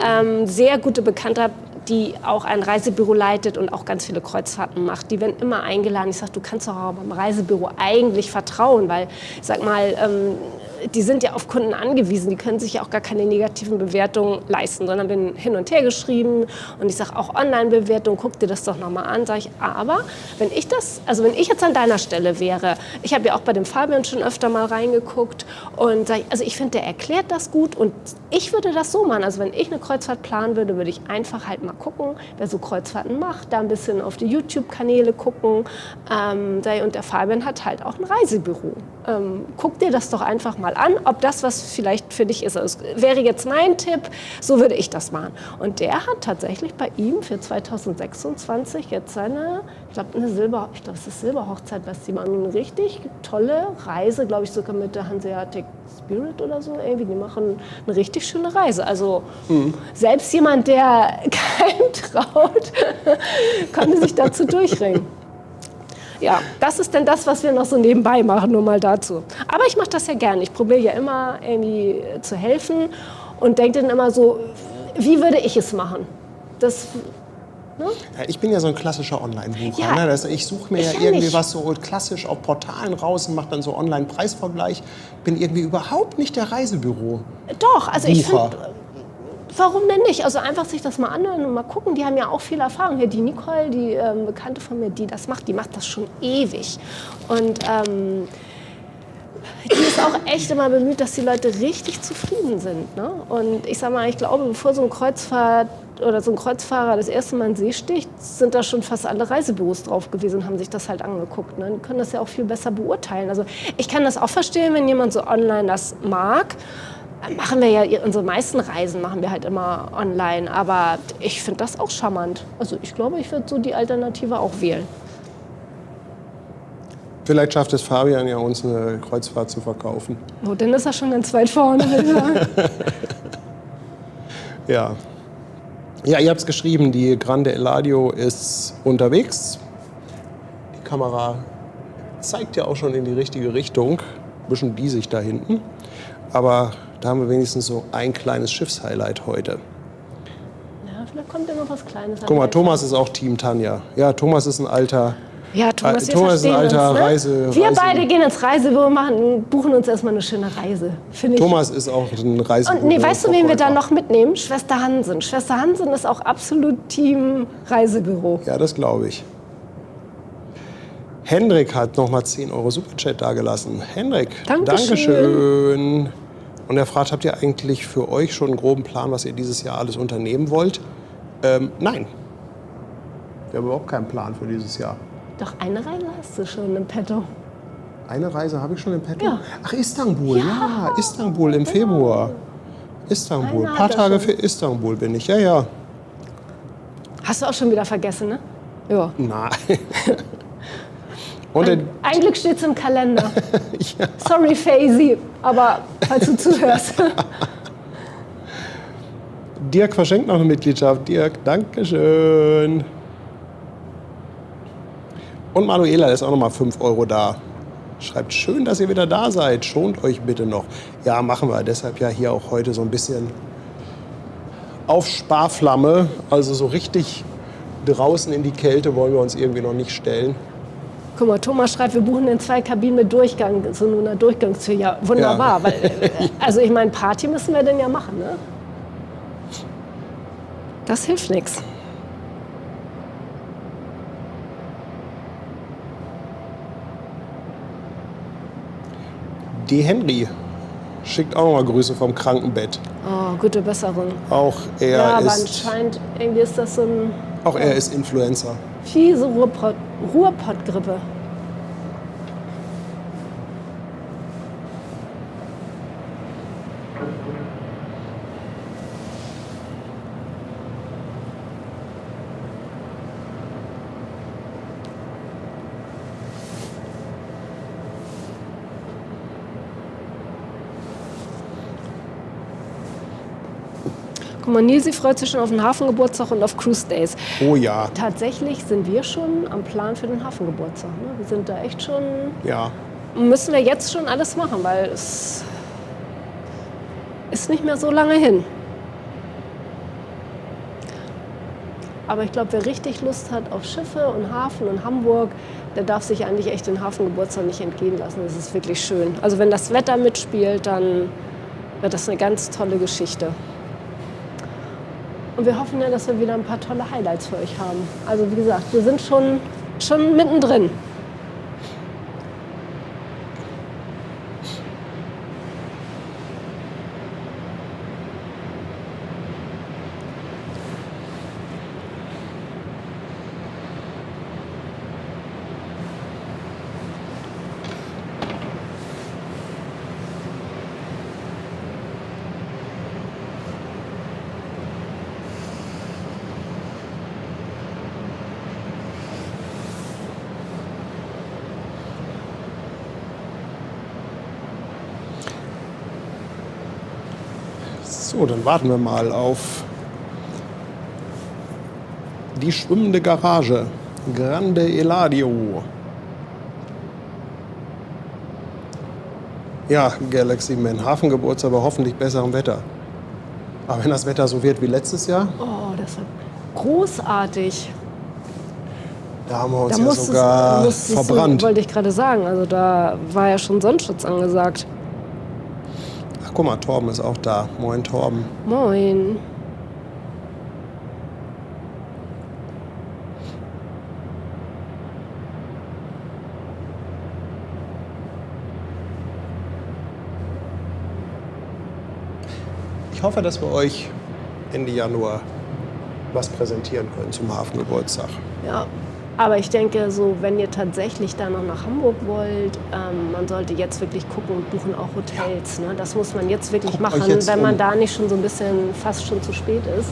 Speaker 2: eine sehr gute Bekannte habe, die auch ein Reisebüro leitet und auch ganz viele Kreuzfahrten macht. Die werden immer eingeladen. Ich sage, du kannst doch auch beim Reisebüro eigentlich vertrauen, weil, ich sag mal, die sind ja auf Kunden angewiesen. Die können sich ja auch gar keine negativen Bewertungen leisten, sondern bin hin und her geschrieben und ich sage auch Online-Bewertung, guck dir das doch nochmal an. Sage ich, aber wenn ich jetzt an deiner Stelle wäre, ich habe ja auch bei dem Fabian schon öfter mal reingeguckt und sage, also ich finde, der erklärt das gut und ich würde das so machen. Also wenn ich eine Kreuzfahrt planen würde, würde ich einfach halt mal gucken, wer so Kreuzfahrten macht, da ein bisschen auf die YouTube-Kanäle gucken. Und der Fabian hat halt auch ein Reisebüro. Guck dir das doch einfach mal an, ob das was vielleicht für dich ist. Das wäre jetzt mein Tipp, so würde ich das machen. Und der hat tatsächlich bei ihm für 2026 jetzt seine, ich glaube es ist Silberhochzeit, was die machen, eine richtig tolle Reise, glaube ich sogar mit der Hanseatic Spirit oder so. Irgendwie, die machen eine richtig schöne Reise. Also selbst jemand, der keinem traut, konnte sich dazu durchringen. Ja, das ist denn das, was wir noch so nebenbei machen, nur mal dazu. Aber ich mache das ja gerne. Ich probiere ja immer irgendwie zu helfen und denke dann immer so, wie würde ich es machen? Ne?
Speaker 1: Ja, ich bin ja so ein klassischer Online-Bucher.
Speaker 2: Ja,
Speaker 1: ne? Ich suche mir ja irgendwie was so klassisch auf Portalen raus und mache dann so Online-Preisvergleich. Bin irgendwie überhaupt nicht der Reisebüro.
Speaker 2: Doch, also ich finde, warum denn nicht? Also einfach sich das mal anhören und mal gucken. Die haben ja auch viel Erfahrung. Hier die Nicole, die Bekannte von mir, die macht das schon ewig. Und die ist auch echt immer bemüht, dass die Leute richtig zufrieden sind. Ne? Und ich sag mal, ich glaube, bevor so ein Kreuzfahrer das erste Mal in See sticht, sind da schon fast alle Reisebüros drauf gewesen und haben sich das halt angeguckt. Ne? Die können das ja auch viel besser beurteilen. Also ich kann das auch verstehen, wenn jemand so online das mag. Machen wir ja, unsere meisten Reisen machen wir halt immer online. Aber ich finde das auch charmant. Also ich glaube, ich würde so die Alternative auch wählen.
Speaker 1: Vielleicht schafft es Fabian ja, uns eine Kreuzfahrt zu verkaufen.
Speaker 2: Oh, dann ist er schon ganz weit vorne.
Speaker 1: Ja. Ja, ihr habt es geschrieben, die Grande Eladio ist unterwegs. Die Kamera zeigt ja auch schon in die richtige Richtung. Ein bisschen diesig da hinten. Aber da haben wir wenigstens so ein kleines Schiffshighlight heute.
Speaker 2: Ja, vielleicht kommt ja noch was Kleines.
Speaker 1: Guck mal, Thomas ist auch Team Tanja. Ja, Thomas ist ein alter...
Speaker 2: Ja, Thomas
Speaker 1: ist ein alter
Speaker 2: uns, ne?
Speaker 1: Reise.
Speaker 2: Wir beide gehen ins Reisebüro, buchen uns erstmal eine schöne Reise.
Speaker 1: Thomas ist auch ein Reisebüro.
Speaker 2: Und weißt du, wen wir da noch mitnehmen? Schwester Hansen. Schwester Hansen ist auch absolut Team Reisebüro.
Speaker 1: Ja, das glaube ich. Hendrik hat noch mal 10 € Superchat dagelassen. Hendrik, Dankeschön. Und er fragt, habt ihr eigentlich für euch schon einen groben Plan, was ihr dieses Jahr alles unternehmen wollt? Nein. Wir haben überhaupt keinen Plan für dieses Jahr.
Speaker 2: Doch eine Reise hast du schon im Petto.
Speaker 1: Eine Reise habe ich schon im Petto?
Speaker 2: Ja.
Speaker 1: Ach, Istanbul, ja, Istanbul im Februar. Istanbul,
Speaker 2: Eine
Speaker 1: ein
Speaker 2: hat
Speaker 1: paar
Speaker 2: er
Speaker 1: Tage
Speaker 2: schon.
Speaker 1: für Istanbul bin ich, ja.
Speaker 2: Hast du auch schon wieder vergessen, ne? Ja.
Speaker 1: Nein. Und
Speaker 2: Ein Glück steht's im Kalender.
Speaker 1: ja.
Speaker 2: Sorry, Faisy, aber falls du zuhörst.
Speaker 1: Dirk verschenkt noch eine Mitgliedschaft. Dirk, Dankeschön. Und Manuela ist auch noch mal 5 € da. Schreibt, schön, dass ihr wieder da seid. Schont euch bitte noch. Ja, machen wir. Deshalb ja hier auch heute so ein bisschen auf Sparflamme. Also so richtig draußen in die Kälte wollen wir uns irgendwie noch nicht stellen.
Speaker 2: Guck mal, Thomas schreibt, wir buchen in 2 Kabinen mit Durchgang, so nur einer Durchgangstür. Ja, wunderbar.
Speaker 1: Ja.
Speaker 2: Weil, also ich meine, Party müssen wir denn ja machen, ne? Das hilft nichts.
Speaker 1: Die Henry schickt auch noch mal Grüße vom Krankenbett.
Speaker 2: Oh, gute Besserung.
Speaker 1: Auch er
Speaker 2: Ja, aber
Speaker 1: ist,
Speaker 2: anscheinend irgendwie ist das so ein
Speaker 1: auch er ist Influencer.
Speaker 2: fiese Ruhrpottgrippe. Guck mal, Nilsi freut sich schon auf den Hafengeburtstag und auf Cruise Days.
Speaker 1: Oh ja,
Speaker 2: Tatsächlich sind wir schon am Plan für den Hafengeburtstag. Ne? Wir sind da echt schon,
Speaker 1: ja.
Speaker 2: müssen wir jetzt schon alles machen, weil es ist nicht mehr so lange hin. Aber ich glaube, wer richtig Lust hat auf Schiffe und Hafen und Hamburg, der darf sich eigentlich echt den Hafengeburtstag nicht entgehen lassen. Das ist wirklich schön. Also wenn das Wetter mitspielt, dann wird das eine ganz tolle Geschichte. Und wir hoffen ja, dass wir wieder ein paar tolle Highlights für euch haben. Also wie gesagt, wir sind schon mittendrin.
Speaker 1: So, dann warten wir mal auf die schwimmende Garage. Grande Eladio. Ja, Galaxy Man, Hafengeburtstag, aber hoffentlich besserem Wetter. Aber wenn das Wetter so wird wie letztes Jahr,
Speaker 2: Oh, das wird großartig.
Speaker 1: da haben wir uns
Speaker 2: Da
Speaker 1: ja sogar
Speaker 2: musstest
Speaker 1: verbrannt.
Speaker 2: wollte ich gerade sagen. Also da war ja schon Sonnenschutz angesagt.
Speaker 1: Ach, guck mal, Torben ist auch da. Moin, Torben.
Speaker 2: Moin.
Speaker 1: Ich hoffe, dass wir euch Ende Januar was präsentieren können zum Hafengeburtstag.
Speaker 2: Ja, aber ich denke, so wenn ihr tatsächlich da noch nach Hamburg wollt, man sollte jetzt wirklich gucken und buchen auch Hotels. Ne? Das muss man jetzt wirklich
Speaker 1: Guckt euch
Speaker 2: machen,
Speaker 1: jetzt
Speaker 2: wenn man
Speaker 1: um.
Speaker 2: da nicht schon so ein bisschen fast schon zu spät ist.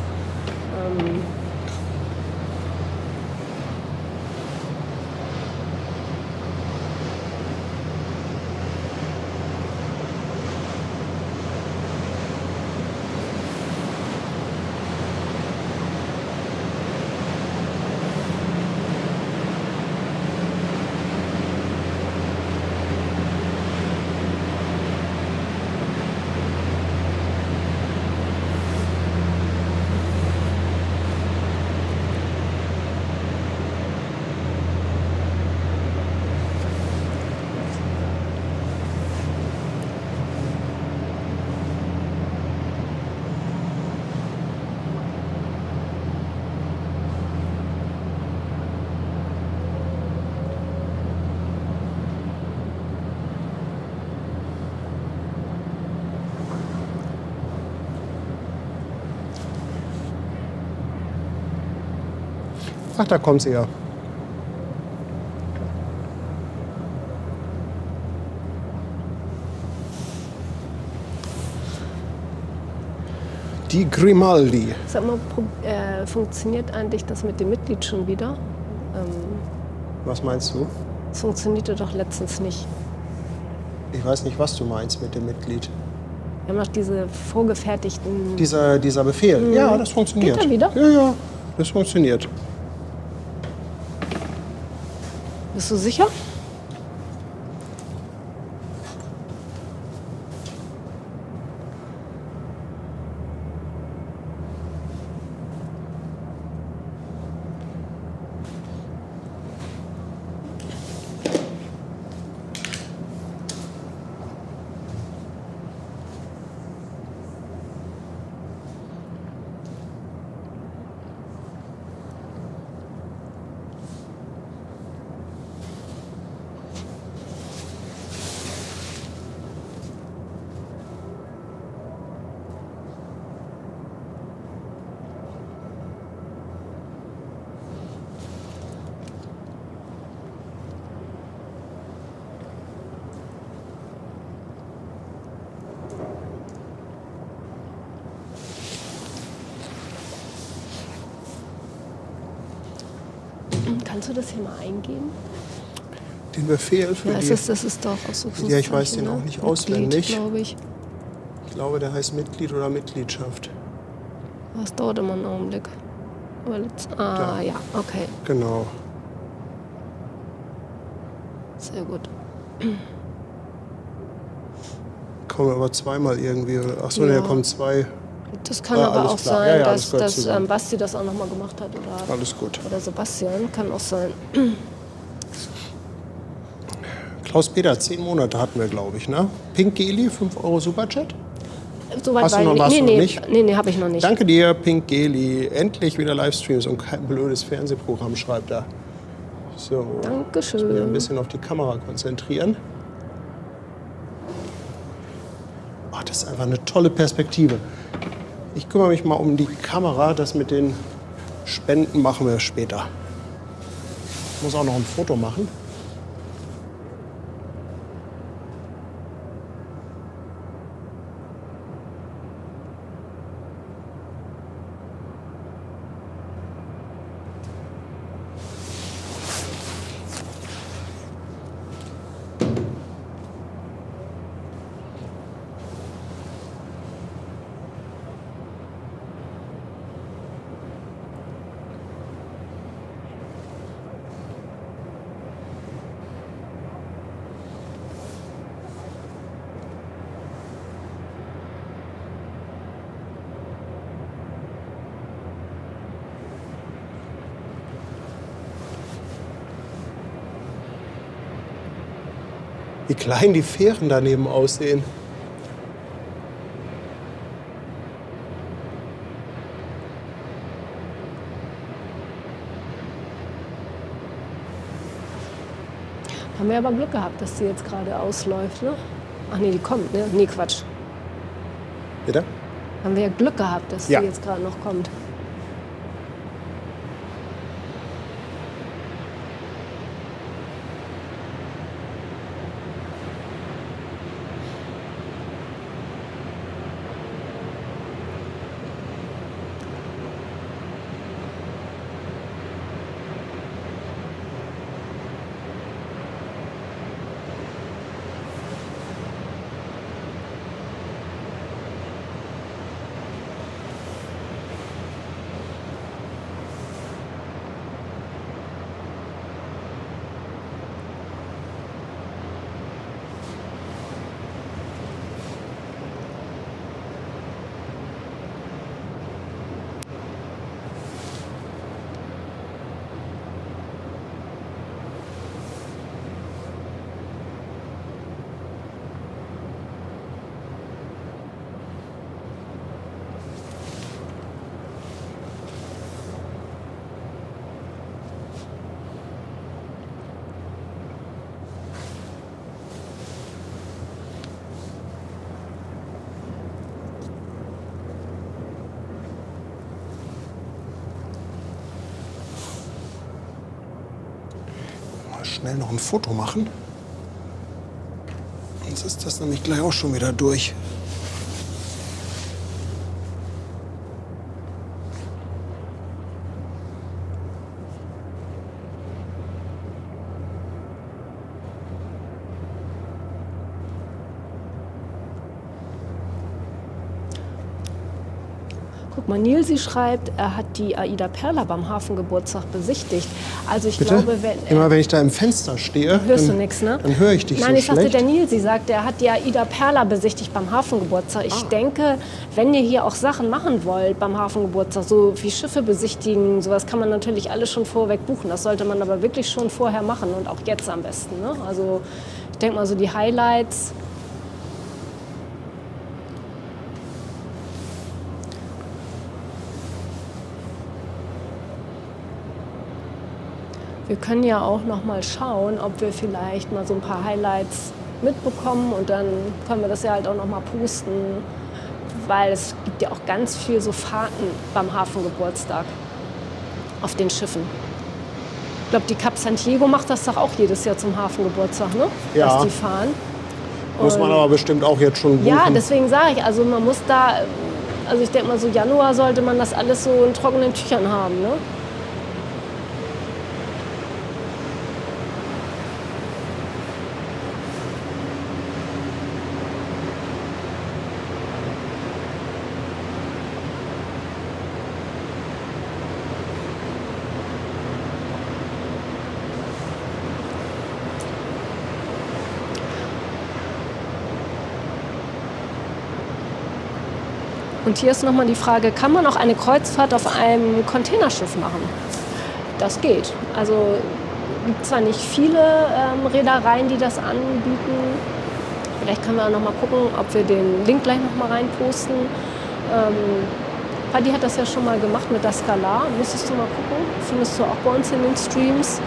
Speaker 1: Ach, da kommt sie ja. Die Grimaldi.
Speaker 2: Sag mal, funktioniert eigentlich das mit dem Mitglied schon wieder?
Speaker 1: Was meinst du?
Speaker 2: Das funktionierte doch letztens nicht.
Speaker 1: Ich weiß nicht, was du meinst mit dem Mitglied.
Speaker 2: Wir haben noch diese vorgefertigten...
Speaker 1: Dieser Befehl. Ja, das funktioniert.
Speaker 2: Geht er wieder?
Speaker 1: Ja, ja, das funktioniert.
Speaker 2: Bist du sicher? Kannst du das hier mal eingeben?
Speaker 1: Den Befehl für
Speaker 2: Ja,
Speaker 1: die...
Speaker 2: das ist doch Ausrufungszeichen.
Speaker 1: Ja, ich weiß den
Speaker 2: ne?
Speaker 1: auch nicht
Speaker 2: Mitglied,
Speaker 1: auswendig.
Speaker 2: glaube ich.
Speaker 1: Ich glaube, der heißt Mitglied oder Mitgliedschaft.
Speaker 2: Das dauert immer einen Augenblick. Ja, okay.
Speaker 1: Genau.
Speaker 2: Sehr gut.
Speaker 1: Kommen aber zweimal irgendwie. Achso,
Speaker 2: Ja.
Speaker 1: da kommen zwei.
Speaker 2: Das kann
Speaker 1: Ah,
Speaker 2: aber
Speaker 1: alles
Speaker 2: auch
Speaker 1: klar.
Speaker 2: sein,
Speaker 1: Ja, ja, das
Speaker 2: dass,
Speaker 1: gehört
Speaker 2: dass
Speaker 1: zusammen.
Speaker 2: Basti das auch nochmal gemacht hat.
Speaker 1: Alles gut.
Speaker 2: Oder Sebastian, kann auch sein.
Speaker 1: Klaus-Peter, 10 Monate hatten wir, glaube ich, ne? Pink Geli, 5 Euro Superchat.
Speaker 2: Soweit
Speaker 1: Hast du
Speaker 2: war
Speaker 1: noch-
Speaker 2: ich
Speaker 1: warst du noch
Speaker 2: nee,
Speaker 1: nicht?
Speaker 2: Nee, habe ich noch nicht.
Speaker 1: Danke dir, Pink Geli. Endlich wieder Livestreams und kein blödes Fernsehprogramm, schreibt er. So. Wieder ein
Speaker 2: Dankeschön.
Speaker 1: bisschen auf die Kamera konzentrieren. Ach, das ist einfach eine tolle Perspektive. Ich kümmere mich mal um die Kamera. Das mit den Spenden machen wir später. Ich muss auch noch ein Foto machen. Wie klein die Fähren daneben aussehen.
Speaker 2: Haben wir aber Glück gehabt, dass die jetzt gerade ausläuft, ne? Ach nee, die kommt, ne? Nee, Quatsch.
Speaker 1: Bitte?
Speaker 2: Haben wir ja Glück gehabt, dass
Speaker 1: Ja.
Speaker 2: die jetzt gerade noch kommt.
Speaker 1: mal schnell noch ein Foto machen. Sonst ist das nämlich gleich auch schon wieder durch.
Speaker 2: Guck mal, Nilsi schreibt, er hat die Aida Perla beim Hafengeburtstag besichtigt. Also ich
Speaker 1: Bitte?
Speaker 2: glaube,
Speaker 1: Immer wenn ich da im Fenster stehe,
Speaker 2: hörst du
Speaker 1: dann,
Speaker 2: nichts, ne?
Speaker 1: dann höre ich dich
Speaker 2: Nein,
Speaker 1: so
Speaker 2: ich sagte,
Speaker 1: schlecht.
Speaker 2: der Nilsi sagte, er hat die Aida Perla besichtigt beim Hafengeburtstag. Ich denke, wenn ihr hier auch Sachen machen wollt beim Hafengeburtstag, so wie Schiffe besichtigen, sowas kann man natürlich alles schon vorweg buchen. Das sollte man aber wirklich schon vorher machen und auch jetzt am besten, ne? Also ich denke mal so die Highlights. Wir können ja auch noch mal schauen, ob wir vielleicht mal so ein paar Highlights mitbekommen und dann können wir das ja halt auch noch mal posten, weil es gibt ja auch ganz viel so Fahrten beim Hafengeburtstag auf den Schiffen. Ich glaube, die Cap Santiago macht das doch auch jedes Jahr zum Hafengeburtstag, ne?
Speaker 1: Ja.
Speaker 2: Dass die fahren.
Speaker 1: Muss man aber bestimmt auch jetzt schon buchen.
Speaker 2: Ja, deswegen sage ich, also man muss da, also ich denke mal so Januar sollte man das alles so in trockenen Tüchern haben, ne? Und hier ist nochmal die Frage, kann man auch eine Kreuzfahrt auf einem Containerschiff machen? Das geht. Also es gibt zwar nicht viele Reedereien, die das anbieten. Vielleicht können wir auch noch mal gucken, ob wir den Link gleich noch mal reinposten. Paddy hat das ja schon mal gemacht mit der Scala. Müsstest du mal gucken. Findest du auch bei uns in den Streams.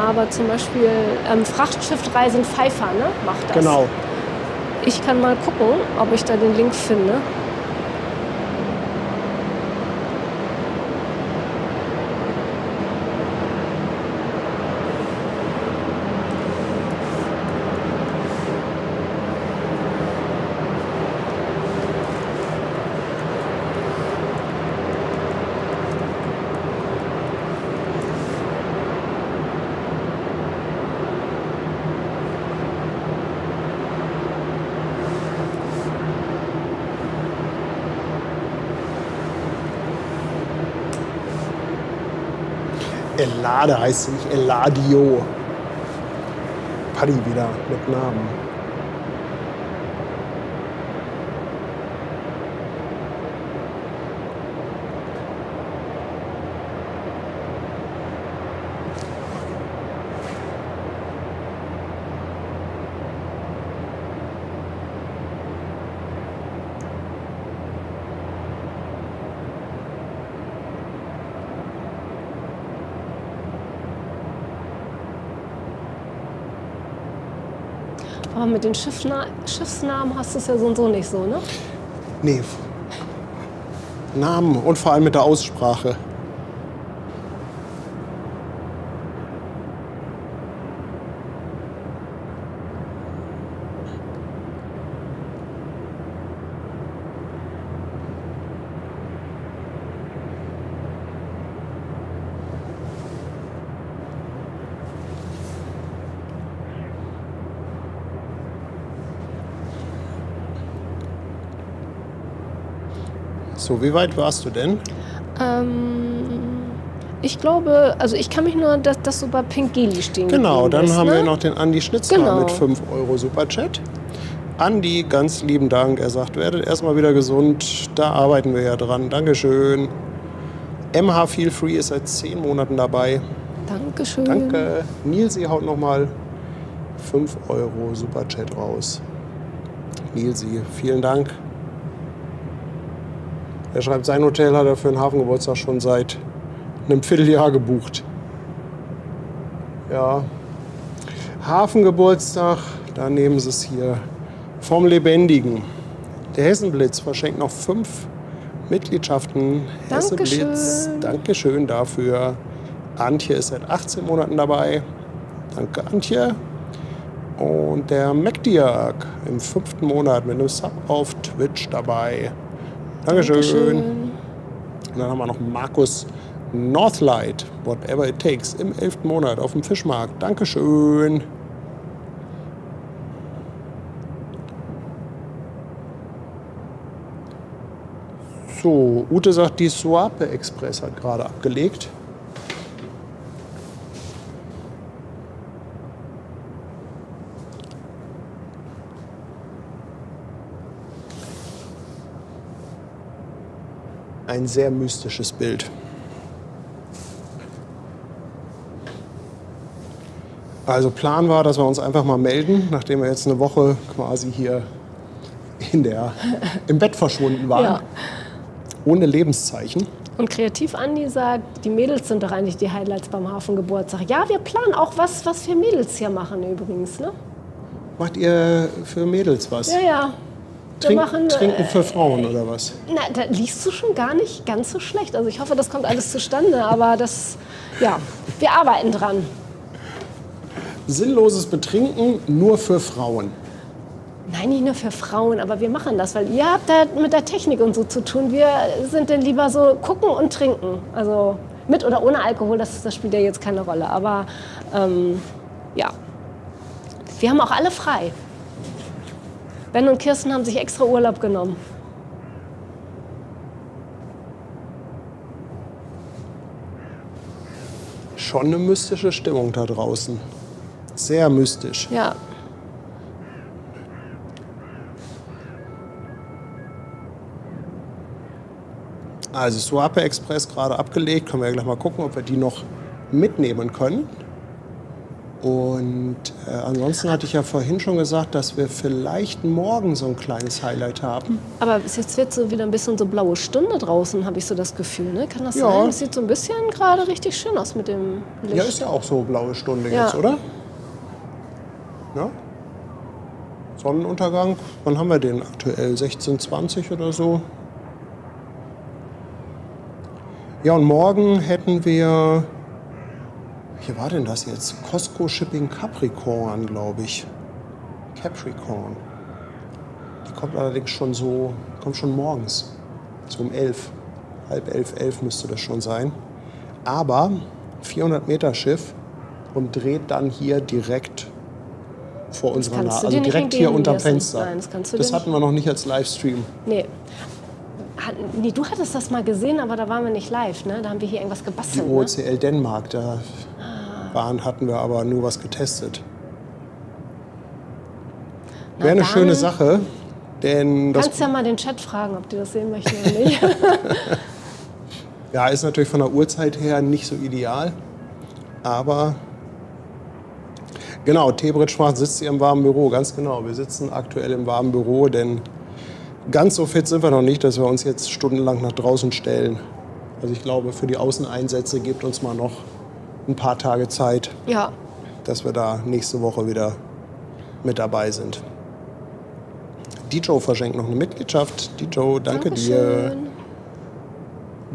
Speaker 2: Aber zum Beispiel Frachtschiffreisen Pfeiffer, ne, macht das.
Speaker 1: Genau.
Speaker 2: Ich kann mal gucken, ob ich da den Link finde.
Speaker 1: Elade heißt sie nicht, Eladio. Paddy wieder mit Namen.
Speaker 2: Aber mit den Schiffsnamen hast du es ja so und so nicht so, ne?
Speaker 1: Nee. Namen und vor allem mit der Aussprache. So, wie weit warst du denn?
Speaker 2: Ich glaube, also ich kann mich nur, dass das so bei Pink Geli stehen
Speaker 1: Genau,
Speaker 2: geblieben
Speaker 1: dann
Speaker 2: ist,
Speaker 1: haben
Speaker 2: ne?
Speaker 1: wir noch den Andi Schnitzler
Speaker 2: Genau.
Speaker 1: mit 5 € Superchat. Andi, ganz lieben Dank. Er sagt, werdet erstmal wieder gesund. Da arbeiten wir ja dran. Dankeschön. MH Feel Free ist seit 10 Monaten dabei.
Speaker 2: Dankeschön.
Speaker 1: Danke. Nilsi haut nochmal 5 € Superchat raus. Nilsi, vielen Dank. Er schreibt, sein Hotel hat er für den Hafengeburtstag schon seit einem Vierteljahr gebucht. Ja. Hafengeburtstag, da nehmen sie es hier vom Lebendigen. Der Hessenblitz verschenkt noch 5 Mitgliedschaften.
Speaker 2: Dankeschön.
Speaker 1: Hessenblitz, Dankeschön dafür. Antje ist seit 18 Monaten dabei. Danke, Antje. Und der MacDiak im 5. Monat mit einem Sub auf Twitch dabei. Dankeschön.
Speaker 2: Dankeschön.
Speaker 1: Und dann haben wir noch Markus Northlight, whatever it takes, im 11. Monat auf dem Fischmarkt. Dankeschön. So, Ute sagt, die Suape Express hat gerade abgelegt. Ein sehr mystisches Bild. Also Plan war, dass wir uns einfach mal melden, nachdem wir jetzt eine Woche quasi hier im Bett verschwunden waren,
Speaker 2: Ja.
Speaker 1: ohne Lebenszeichen.
Speaker 2: Und Kreativ Andi sagt, die Mädels sind doch eigentlich die Highlights beim Hafengeburtstag. Ja, wir planen auch was wir Mädels hier machen übrigens, ne?
Speaker 1: Macht ihr für Mädels was?
Speaker 2: Ja, ja. Wir machen,
Speaker 1: Trinken für Frauen oder was?
Speaker 2: na, da liest du schon gar nicht ganz so schlecht. Also ich hoffe, das kommt alles zustande, aber wir arbeiten dran.
Speaker 1: Sinnloses Betrinken nur für Frauen.
Speaker 2: Nein, nicht nur für Frauen, aber wir machen das, weil ihr habt da mit der Technik und so zu tun. Wir sind dann lieber so gucken und trinken. Also mit oder ohne Alkohol, das spielt ja jetzt keine Rolle. Aber ja, wir haben auch alle frei. Ben und Kirsten haben sich extra Urlaub genommen.
Speaker 1: Schon eine mystische Stimmung da draußen. Sehr mystisch.
Speaker 2: Ja.
Speaker 1: Also Suape Express gerade abgelegt. Können wir ja gleich mal gucken, ob wir die noch mitnehmen können. Und ansonsten hatte ich ja vorhin schon gesagt, dass wir vielleicht morgen so ein kleines Highlight haben.
Speaker 2: Aber jetzt wird so wieder ein bisschen so blaue Stunde draußen, habe ich so das Gefühl. Ne? Kann das
Speaker 1: Ja.
Speaker 2: sein? Das sieht so ein bisschen gerade richtig schön aus mit dem Licht.
Speaker 1: Ja, ist ja auch so blaue Stunde
Speaker 2: Ja.
Speaker 1: jetzt, oder? Ja? Sonnenuntergang, wann haben wir den aktuell? 16:20 oder so? Ja, und morgen hätten wir, wie war denn das jetzt? Costco Shipping Capricorn, glaube ich. Capricorn. Die kommt allerdings schon morgens. So um 11. Halb 11, 11 müsste das schon sein. Aber 400 Meter Schiff und dreht dann hier direkt vor unserer
Speaker 2: kannst
Speaker 1: Nase.
Speaker 2: du
Speaker 1: Also
Speaker 2: dir nicht
Speaker 1: direkt hier
Speaker 2: entgehen
Speaker 1: unterm
Speaker 2: lassen.
Speaker 1: Fenster.
Speaker 2: Nein, das kannst du
Speaker 1: Das
Speaker 2: dir
Speaker 1: hatten wir noch nicht als Livestream.
Speaker 2: Nee. Nee, du hattest das mal gesehen, aber da waren wir nicht live. Ne? Da haben wir hier irgendwas
Speaker 1: Die
Speaker 2: gebastelt. Ne?
Speaker 1: OCL Dänemark, da hatten wir aber nur was getestet.
Speaker 2: Na
Speaker 1: Wäre eine
Speaker 2: dann
Speaker 1: schöne Sache, denn das
Speaker 2: Kannst ja mal den Chat fragen, ob die das sehen möchten oder nicht.
Speaker 1: ja, ist natürlich von der Uhrzeit her nicht so ideal. Aber genau, Tebrit Schwarz sitzt hier im warmen Büro, ganz genau. Wir sitzen aktuell im warmen Büro, denn ganz so fit sind wir noch nicht, dass wir uns jetzt stundenlang nach draußen stellen. Also ich glaube, für die Außeneinsätze gibt uns mal noch ein paar Tage Zeit,
Speaker 2: Ja,
Speaker 1: dass wir da nächste Woche wieder mit dabei sind. Dijo verschenkt noch eine Mitgliedschaft. Dijo, danke dir.
Speaker 2: Dankeschön.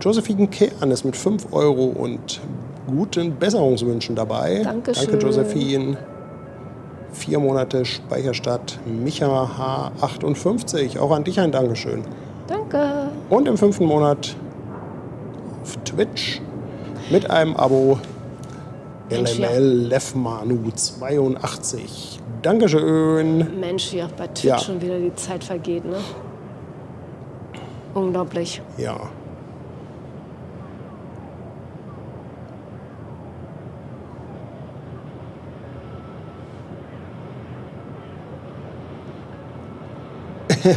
Speaker 1: Josephine Kern ist mit 5 Euro und guten Besserungswünschen dabei.
Speaker 2: Dankeschön.
Speaker 1: Danke, Josephine. 4 Monate Speicherstadt Micha H58. Auch an dich ein Dankeschön.
Speaker 2: Danke.
Speaker 1: Und im 5. Monat auf Twitch mit einem Abo
Speaker 2: Mensch, ja.
Speaker 1: LML Lefmanu 82. Dankeschön.
Speaker 2: Mensch, wie auch bei Twitch
Speaker 1: Ja.
Speaker 2: schon wieder die Zeit vergeht, ne? Unglaublich.
Speaker 1: Ja.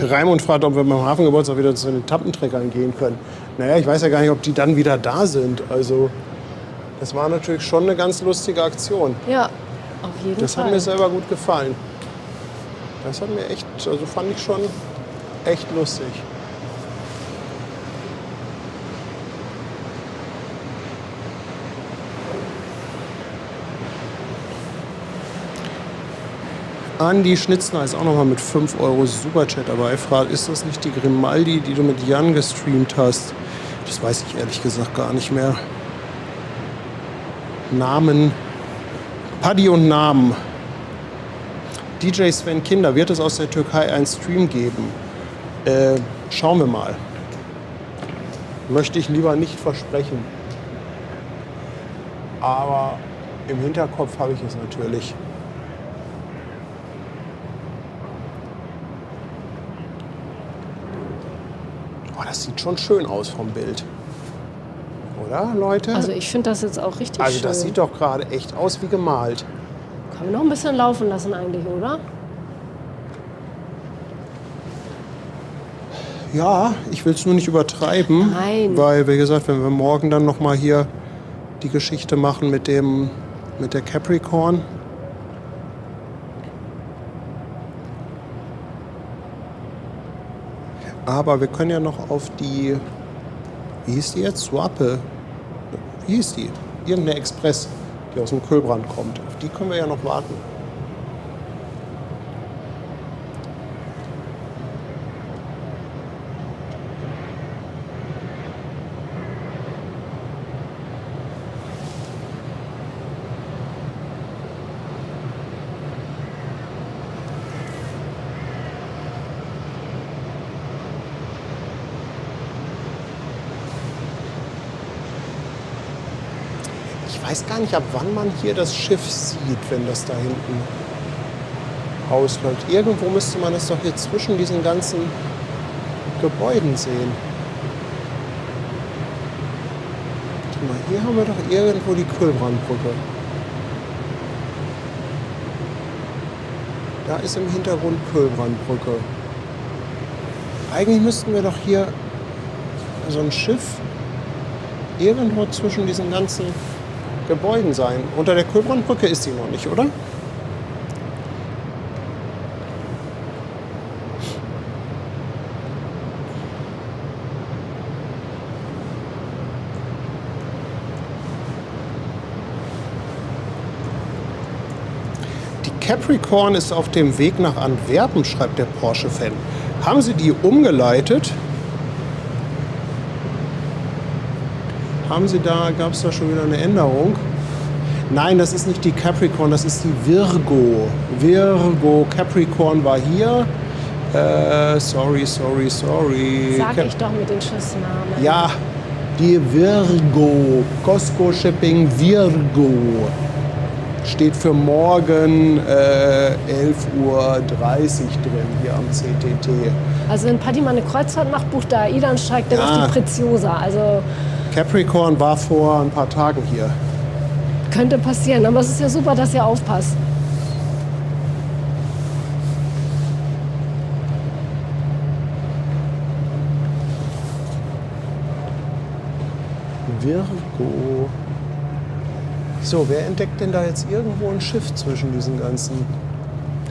Speaker 1: Raimund fragt, ob wir beim Hafengeburtstag wieder zu den Tappentreckern gehen können. Naja, ich weiß ja gar nicht, ob die dann wieder da sind. Also, das war natürlich schon eine ganz lustige Aktion.
Speaker 2: Ja, auf jeden
Speaker 1: Das
Speaker 2: Fall.
Speaker 1: hat mir selber gut gefallen. Das hat mir echt, also fand ich schon echt lustig. Andi Schnitzner ist auch noch mal mit 5 Euro Superchat dabei. Fragt, ist das nicht die Grimaldi, die du mit Jan gestreamt hast? Das weiß ich ehrlich gesagt gar nicht mehr. Namen Paddy und Namen. DJ Sven Kinder, wird es aus der Türkei einen Stream geben? Schauen wir mal. Möchte ich lieber nicht versprechen. Aber im Hinterkopf habe ich es natürlich. Oh, das sieht schon schön aus vom Bild. Oder, Leute?
Speaker 2: Also ich finde das jetzt auch richtig schön.
Speaker 1: Also das sieht doch gerade echt aus wie gemalt.
Speaker 2: Kann man noch ein bisschen laufen lassen eigentlich, oder?
Speaker 1: Ja, ich will es nur nicht übertreiben.
Speaker 2: Nein.
Speaker 1: Weil, wie gesagt, wenn wir morgen dann noch mal hier die Geschichte machen mit der Capricorn. Aber wir können ja noch auf die, wie hieß die jetzt? Swappe. Wie hieß die? Irgendeine Express, die aus dem Kühlbrand kommt. Auf die können wir ja noch warten. Ich weiß gar nicht, ab wann man hier das Schiff sieht, wenn das da hinten ausläuft. Irgendwo müsste man es doch hier zwischen diesen ganzen Gebäuden sehen. Guck mal, hier haben wir doch irgendwo die Kühlbrandbrücke. Da ist im Hintergrund Kühlbrandbrücke. Eigentlich müssten wir doch hier so ein Schiff irgendwo zwischen diesen ganzen Gebäuden sein. Unter der Kühlbrandbrücke ist sie noch nicht, oder? Die Capricorn ist auf dem Weg nach Antwerpen, schreibt der Porsche-Fan. Haben Sie die umgeleitet? Gab es da schon wieder eine Änderung? Nein, das ist nicht die Capricorn, das ist die Virgo. Virgo, Capricorn war hier. Sorry.
Speaker 2: Sag ich doch mit den Schiffsnamen.
Speaker 1: Ja, die Virgo. Costco Shipping Virgo. Steht für morgen 11:30 Uhr drin hier am CTT.
Speaker 2: Also wenn Paddy mal eine Kreuzfahrt macht, bucht er AIDA und steigt dann auf die Preziosa. Also
Speaker 1: Capricorn war vor ein paar Tagen hier.
Speaker 2: könnte passieren, aber es ist ja super, dass ihr aufpasst.
Speaker 1: Virgo. So, wer entdeckt denn da jetzt irgendwo ein Schiff zwischen diesen ganzen?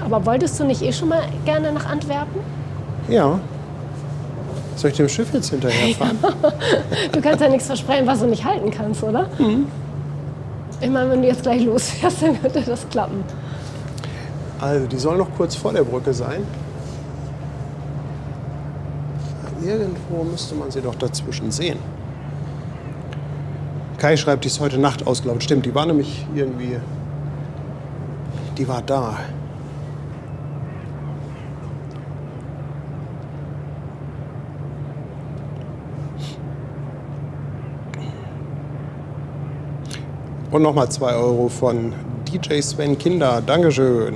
Speaker 2: Aber wolltest du nicht schon mal gerne nach Antwerpen?
Speaker 1: Ja. Soll ich dem Schiff jetzt hinterherfahren?
Speaker 2: Du kannst ja nichts versprechen, was du nicht halten kannst, oder? Mhm. Ich meine, wenn du jetzt gleich losfährst, dann würde das klappen.
Speaker 1: Also, die soll noch kurz vor der Brücke sein. Irgendwo müsste man sie doch dazwischen sehen. Kai schreibt, die ist heute Nacht ausgelaufen. Stimmt, die war nämlich irgendwie... Die war da. Und nochmal 2 Euro von DJ Sven Kinder. Dankeschön.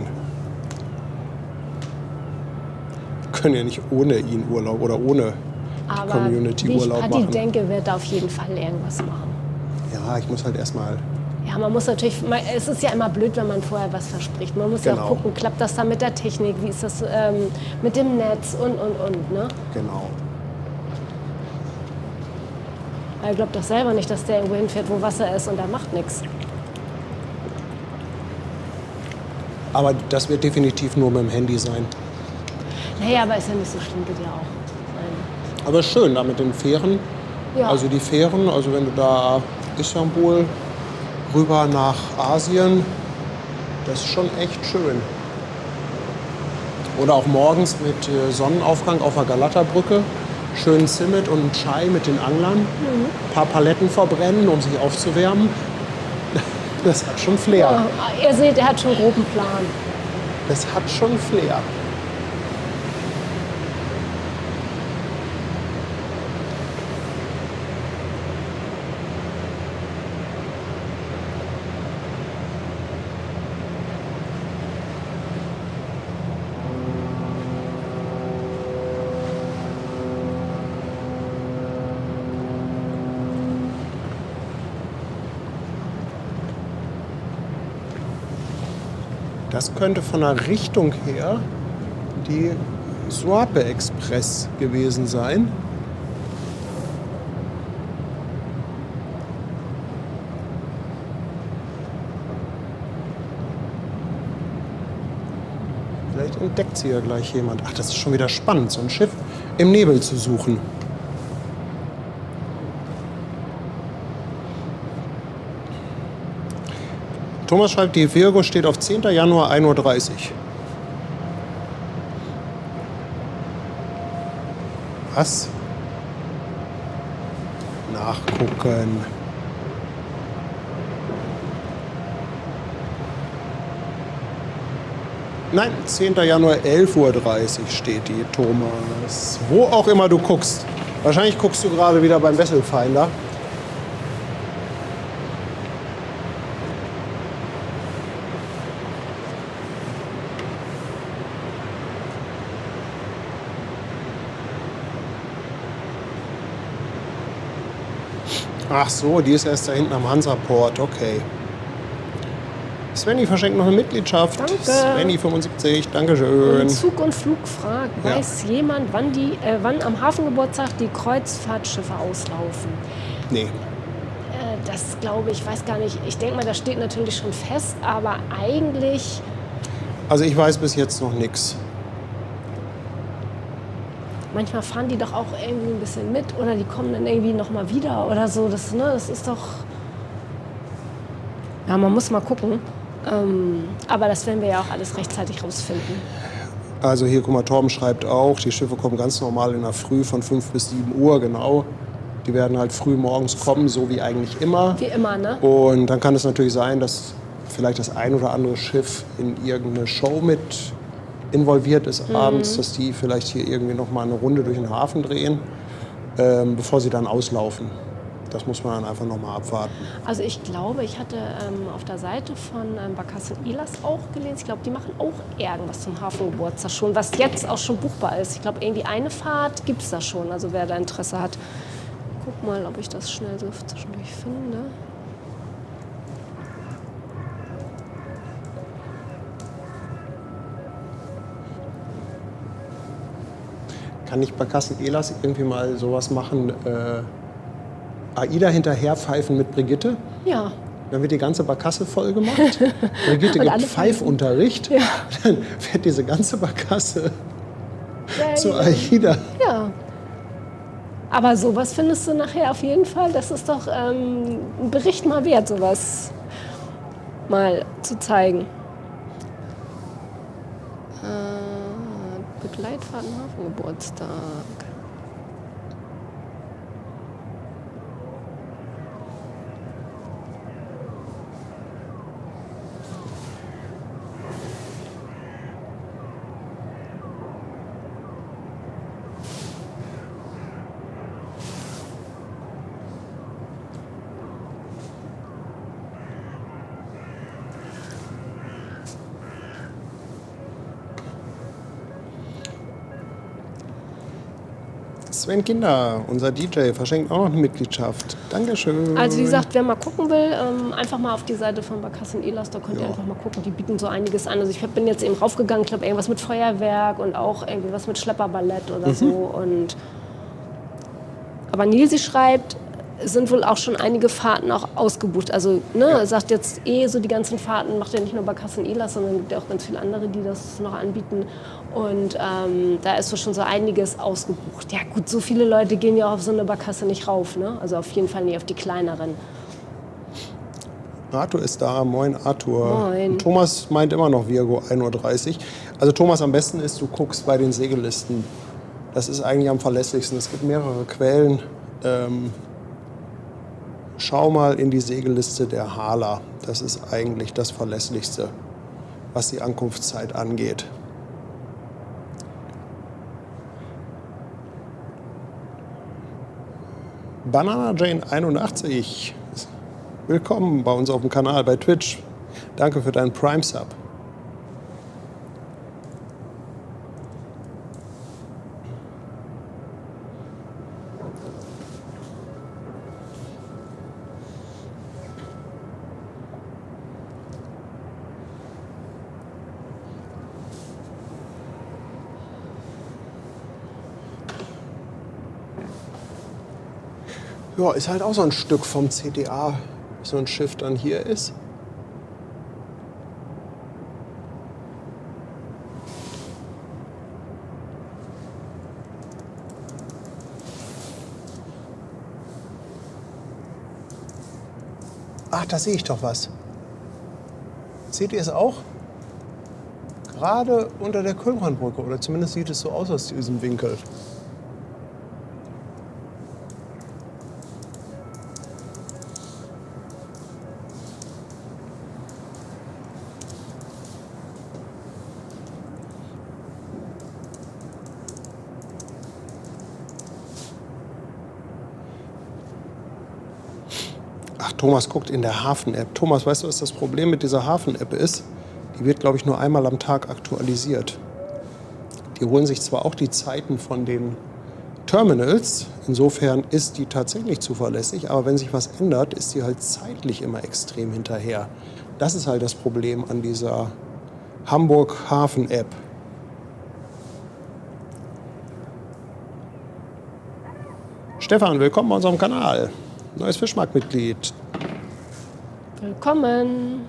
Speaker 1: Können ja nicht ohne ihn Urlaub oder ohne die Community Urlaub machen.
Speaker 2: Aber wie ich Paddy denke, wird er auf jeden Fall irgendwas machen.
Speaker 1: Ja, ich muss halt erstmal...
Speaker 2: Ja, man muss natürlich... Es ist ja immer blöd, wenn man vorher was verspricht. Man muss ja auch gucken, klappt das dann mit der Technik? Wie ist das mit dem Netz und, ne?
Speaker 1: Genau.
Speaker 2: Er glaubt doch selber nicht, dass der irgendwo hinfährt, wo Wasser ist und er macht nichts.
Speaker 1: Aber das wird definitiv nur mit dem Handy sein.
Speaker 2: Naja, aber ist ja nicht so schlimm, geht ja auch.
Speaker 1: Aber schön, da mit den Fähren.
Speaker 2: Ja.
Speaker 1: Also die Fähren, also wenn du da Istanbul rüber nach Asien, das ist schon echt schön. Oder auch morgens mit Sonnenaufgang auf der Galata-Brücke. Schön Zimmet und Chai mit den Anglern. Ein paar Paletten verbrennen, um sich aufzuwärmen. Das hat schon Flair.
Speaker 2: Ja, ihr seht, er hat schon einen groben Plan.
Speaker 1: Das hat schon Flair. Das könnte von der Richtung her die Suape Express gewesen sein. Vielleicht entdeckt sie ja gleich jemand. Ach, das ist schon wieder spannend, so ein Schiff im Nebel zu suchen. Thomas schreibt, die Virgo steht auf 10. Januar 1:30 Uhr. Was? Nachgucken. Nein, 10. Januar 11:30 Uhr steht die, Thomas. Wo auch immer du guckst. Wahrscheinlich guckst du gerade wieder beim Wesselfinder. Ach so, die ist erst da hinten am Hansaport, okay. Svenny verschenkt noch eine Mitgliedschaft.
Speaker 2: Danke.
Speaker 1: Svenny 75, Dankeschön.
Speaker 2: Und Zug und Flug fragt,
Speaker 1: Ja.
Speaker 2: weiß jemand, wann am Hafengeburtstag die Kreuzfahrtschiffe auslaufen?
Speaker 1: Nee,
Speaker 2: Das glaube ich, weiß gar nicht. Ich denke mal, das steht natürlich schon fest, aber eigentlich,
Speaker 1: also ich weiß bis jetzt noch nichts.
Speaker 2: manchmal fahren die doch auch irgendwie ein bisschen mit oder die kommen dann irgendwie noch mal wieder oder so. Das ist doch, ja, man muss mal gucken. Aber das werden wir ja auch alles rechtzeitig rausfinden.
Speaker 1: Also hier, guck mal, Torben schreibt auch, die Schiffe kommen ganz normal in der Früh von 5 bis 7 Uhr, genau. Die werden halt früh morgens kommen, so wie eigentlich immer.
Speaker 2: Wie immer, ne?
Speaker 1: Und dann kann es natürlich sein, dass vielleicht das ein oder andere Schiff in irgendeine Show mit involviert ist abends, dass die vielleicht hier irgendwie noch mal eine Runde durch den Hafen drehen, bevor sie dann auslaufen. Das muss man dann einfach noch mal abwarten.
Speaker 2: Also ich glaube, ich hatte auf der Seite von Barkassen Elas auch gelesen, ich glaube, die machen auch irgendwas zum Hafengeburtstag schon, was jetzt auch schon buchbar ist. Ich glaube, irgendwie eine Fahrt gibt es da schon, also wer da Interesse hat. Guck mal, ob ich das schnell so zwischendurch finde.
Speaker 1: Kann nicht Barkassen Elas irgendwie mal sowas machen, AIDA hinterherpfeifen mit Brigitte?
Speaker 2: Ja,
Speaker 1: Dann wird die ganze Barkasse voll gemacht. Brigitte
Speaker 2: Und
Speaker 1: gibt
Speaker 2: alle
Speaker 1: Pfeifunterricht.
Speaker 2: Ja.
Speaker 1: Dann fährt diese ganze Barkasse
Speaker 2: ja,
Speaker 1: zu
Speaker 2: ja.
Speaker 1: AIDA.
Speaker 2: Ja. Aber sowas findest du nachher auf jeden Fall. Das ist doch ein Bericht mal wert, sowas mal zu zeigen. Begleitfahrten Hafengeburtstag.
Speaker 1: Sven Kinder, unser DJ, verschenkt auch noch eine Mitgliedschaft. Dankeschön.
Speaker 2: Also wie gesagt, wer mal gucken will, einfach mal auf die Seite von Barkassen Elas, da könnt ihr
Speaker 1: Ja.
Speaker 2: einfach mal gucken. Die bieten so einiges an. Also ich bin jetzt eben raufgegangen, ich glaube irgendwas mit Feuerwerk und auch irgendwie was mit Schlepperballett oder so. Und aber Nilsi schreibt, es sind wohl auch schon einige Fahrten auch ausgebucht. Also er sagt jetzt so die ganzen Fahrten macht ja nicht nur Barkassen Elas, sondern es gibt ja auch ganz viele andere, die das noch anbieten. Und da ist so schon so einiges ausgebucht. Ja gut, so viele Leute gehen ja auch auf so eine Barkasse nicht rauf, ne? Also auf jeden Fall nicht auf die kleineren.
Speaker 1: Arthur ist da. Moin, Arthur.
Speaker 2: Moin.
Speaker 1: Und Thomas meint immer noch Virgo 1:30 Uhr. Also Thomas, am besten ist, du guckst bei den Segellisten. Das ist eigentlich am verlässlichsten. Es gibt mehrere Quellen. schau mal in die Segelliste der Hala. Das ist eigentlich das Verlässlichste, was die Ankunftszeit angeht. Banana Jane 81. Willkommen bei uns auf dem Kanal bei Twitch. Danke für deinen Prime-Sub. Ja, ist halt auch so ein Stück vom CTA, bis so ein Schiff dann hier ist. Ach, da sehe ich doch was. Seht ihr es auch? Gerade unter der Kölnbrandbrücke, oder zumindest sieht es so aus diesem Winkel. Ach, Thomas guckt in der Hafen-App. Thomas, weißt du, was das Problem mit dieser Hafen-App ist? Die wird, glaube ich, nur einmal am Tag aktualisiert. Die holen sich zwar auch die Zeiten von den Terminals, insofern ist die tatsächlich zuverlässig, aber wenn sich was ändert, ist die halt zeitlich immer extrem hinterher. Das ist halt das Problem an dieser Hamburg-Hafen-App. Stefan, willkommen bei unserem Kanal. Neues Fischmarktmitglied.
Speaker 2: Willkommen.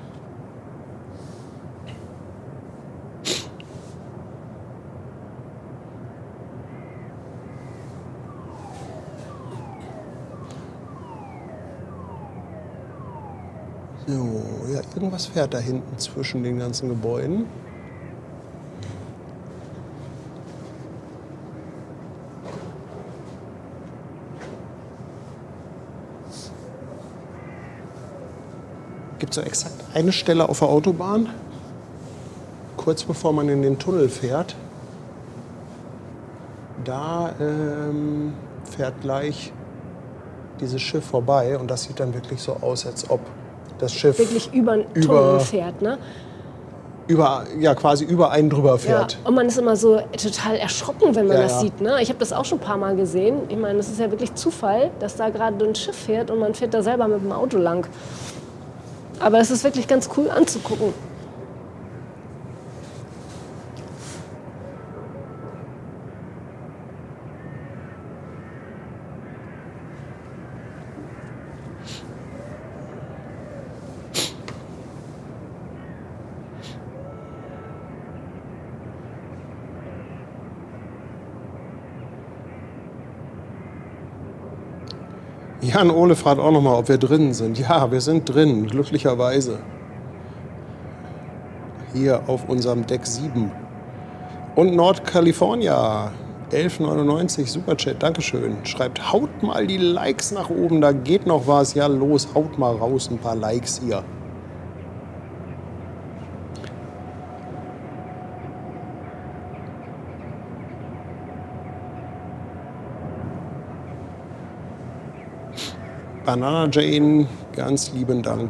Speaker 1: So, ja, irgendwas fährt da hinten zwischen den ganzen Gebäuden. Gibt so exakt eine Stelle auf der Autobahn, kurz bevor man in den Tunnel fährt. Da fährt gleich dieses Schiff vorbei und das sieht dann wirklich so aus, als ob das Schiff
Speaker 2: Wirklich über den Tunnel fährt, ne?
Speaker 1: Quasi über einen drüber fährt.
Speaker 2: Ja, und man ist immer so total erschrocken, wenn man
Speaker 1: Ja,
Speaker 2: das
Speaker 1: ja.
Speaker 2: sieht. Ne? Ich habe das auch schon ein paar Mal gesehen. Ich meine, es ist ja wirklich Zufall, dass da gerade ein Schiff fährt und man fährt da selber mit dem Auto lang. Aber es ist wirklich ganz cool anzugucken.
Speaker 1: Jan Ole fragt auch noch mal, ob wir drin sind. Ja, wir sind drin, glücklicherweise. Hier auf unserem Deck 7. Und Nordcalifornia, 11,99 Superchat, Dankeschön. Schreibt, haut mal die Likes nach oben, da geht noch was. Ja, los, haut mal raus, ein paar Likes hier. Banana Jane, ganz lieben Dank.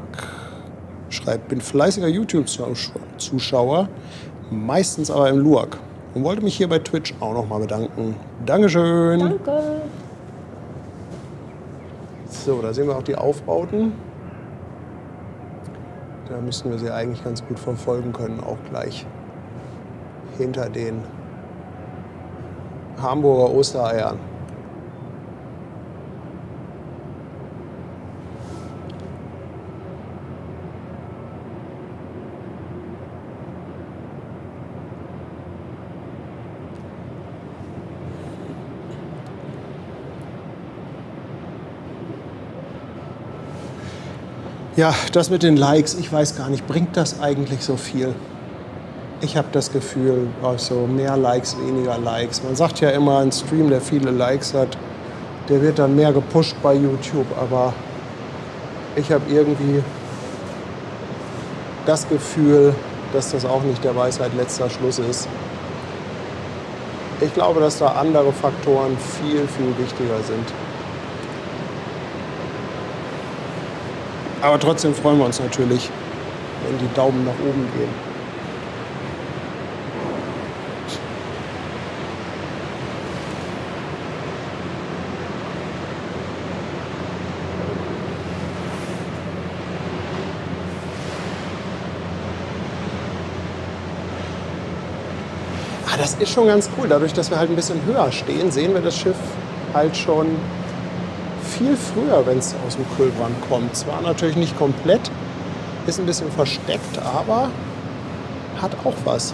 Speaker 1: Schreibt, bin fleißiger YouTube-Zuschauer, meistens aber im Luag. Und wollte mich hier bei Twitch auch noch mal bedanken. Dankeschön.
Speaker 2: Danke.
Speaker 1: So, da sehen wir auch die Aufbauten. Da müssten wir sie eigentlich ganz gut verfolgen können, auch gleich hinter den Hamburger Ostereiern. Ja, das mit den Likes, ich weiß gar nicht, bringt das eigentlich so viel? Ich habe das Gefühl, also mehr Likes, weniger Likes. Man sagt ja immer, ein Stream, der viele Likes hat, der wird dann mehr gepusht bei YouTube, aber Ich habe irgendwie das Gefühl, dass das auch nicht der Weisheit letzter Schluss ist. Ich glaube, dass da andere Faktoren viel, viel wichtiger sind. Aber trotzdem freuen wir uns natürlich, wenn die Daumen nach oben gehen. Das ist schon ganz cool. Dadurch, dass wir halt ein bisschen höher stehen, sehen wir das Schiff halt schon viel früher, wenn es aus dem Kühlbrand kommt. Zwar natürlich nicht komplett, ist ein bisschen versteckt, aber hat auch was.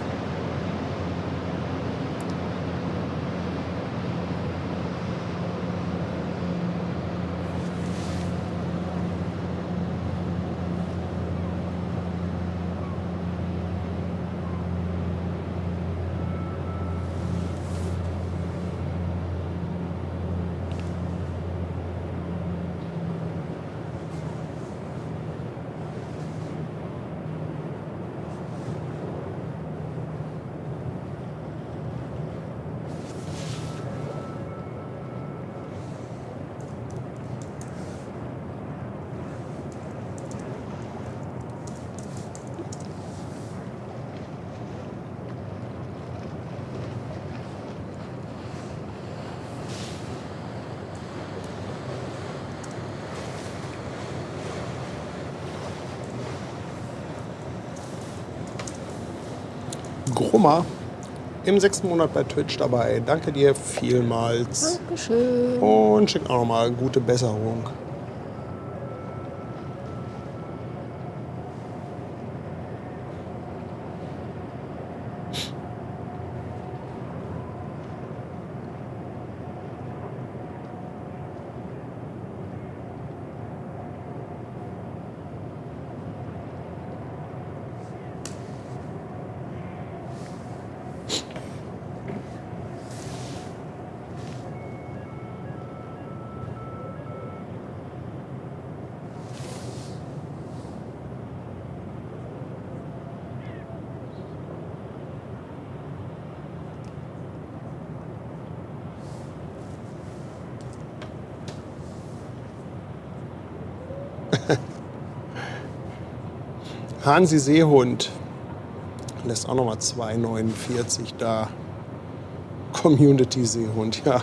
Speaker 1: Grummer im 6. Monat bei Twitch dabei. Danke dir vielmals.
Speaker 2: Dankeschön.
Speaker 1: Und schick auch nochmal gute Besserung. Hansi Seehund lässt auch nochmal 2,49 da. Community Seehund, ja.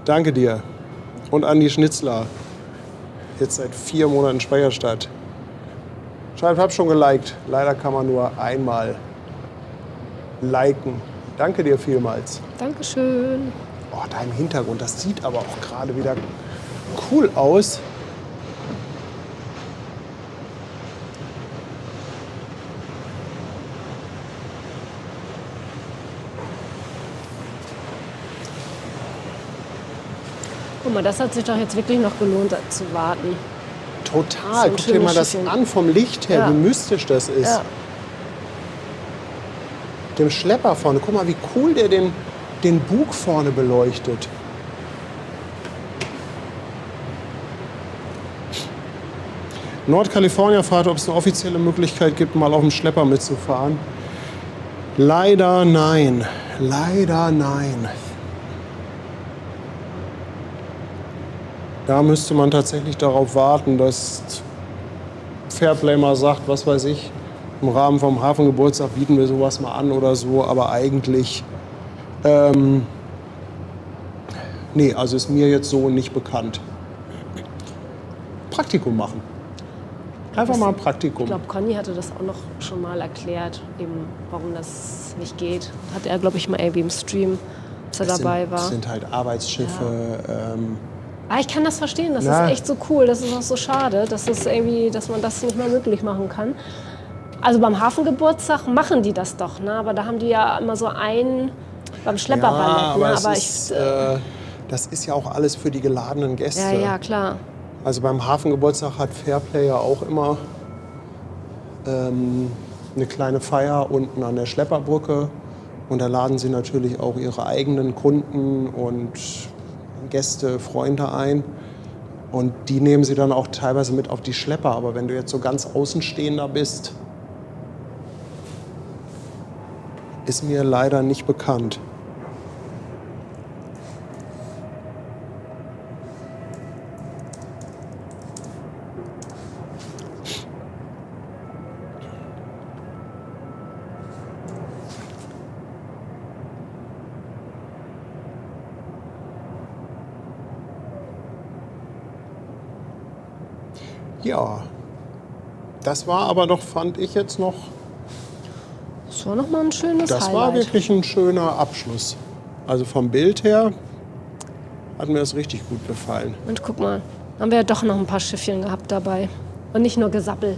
Speaker 1: Danke dir. Und Andi Schnitzler. Jetzt seit 4 Monaten Speicherstadt. Schreibt, hab schon geliked. Leider kann man nur einmal liken. Danke dir vielmals.
Speaker 2: Dankeschön.
Speaker 1: Oh, da im Hintergrund, das sieht aber auch gerade wieder cool aus.
Speaker 2: Guck mal, das hat sich doch jetzt wirklich noch gelohnt zu warten.
Speaker 1: Total.
Speaker 2: So
Speaker 1: Guck dir mal das
Speaker 2: Schiffchen.
Speaker 1: an vom Licht her,
Speaker 2: Ja.
Speaker 1: wie mystisch das ist.
Speaker 2: Ja.
Speaker 1: Dem Schlepper vorne. Guck mal, wie cool der den Bug vorne beleuchtet. Nordkalifornia fragt, ob es eine offizielle Möglichkeit gibt, mal auf dem Schlepper mitzufahren. Leider nein. Leider nein. Da müsste man tatsächlich darauf warten, dass Fairplay mal sagt, was weiß ich, im Rahmen vom Hafengeburtstag bieten wir sowas mal an oder so. Aber eigentlich, nee, also ist mir jetzt so nicht bekannt. Praktikum machen. Einfach mal ein Praktikum.
Speaker 2: Ich glaube, Conny hatte das auch noch schon mal erklärt, eben, warum das nicht geht. Hat er, glaube ich, mal irgendwie im Stream, als er dabei war.
Speaker 1: Das sind halt Arbeitsschiffe.
Speaker 2: Ich kann das verstehen, das
Speaker 1: Na.
Speaker 2: ist echt so cool. Das ist auch so schade, dass man das nicht mehr möglich machen kann. Also beim Hafengeburtstag machen die das doch, ne? Aber da haben die ja immer so einen beim Schlepperballett.
Speaker 1: Ja, aber,
Speaker 2: Ne?
Speaker 1: das ist ja auch alles für die geladenen Gäste.
Speaker 2: Ja, ja, klar.
Speaker 1: Also beim Hafengeburtstag hat Fairplay ja auch immer eine kleine Feier unten an der Schlepperbrücke. Und da laden sie natürlich auch ihre eigenen Kunden und Gäste, Freunde ein. Und die nehmen sie dann auch teilweise mit auf die Schlepper. Aber wenn du jetzt so ganz Außenstehender bist, ist mir leider nicht bekannt. Ja, das war aber doch, fand ich jetzt noch,
Speaker 2: Das war nochmal ein schönes
Speaker 1: das
Speaker 2: Highlight.
Speaker 1: war wirklich ein schöner Abschluss. Also vom Bild her hat mir das richtig gut gefallen.
Speaker 2: Und guck mal, haben wir ja doch noch ein paar Schiffchen gehabt dabei. Und nicht nur Gesappel.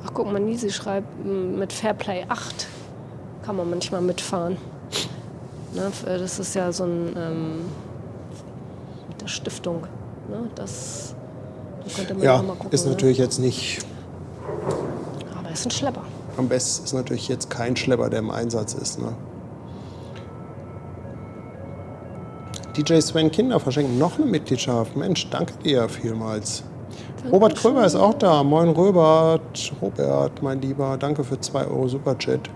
Speaker 2: Ach, guck mal, Nisi schreibt, mit Fairplay 8 kann man manchmal mitfahren. Ne, das ist ja so ein mit der Stiftung. Ne, das könnte man
Speaker 1: Ja,
Speaker 2: auch mal gucken.
Speaker 1: ist natürlich jetzt nicht,
Speaker 2: Ne? Aber es ist ein Schlepper.
Speaker 1: am besten ist natürlich jetzt kein Schlepper, der im Einsatz ist. Ne? DJ Sven Kinder verschenken noch eine Mitgliedschaft. Mensch, danke dir vielmals. Robert Kröber ist auch da. Moin Robert, mein Lieber, danke für 2 Euro Superchat.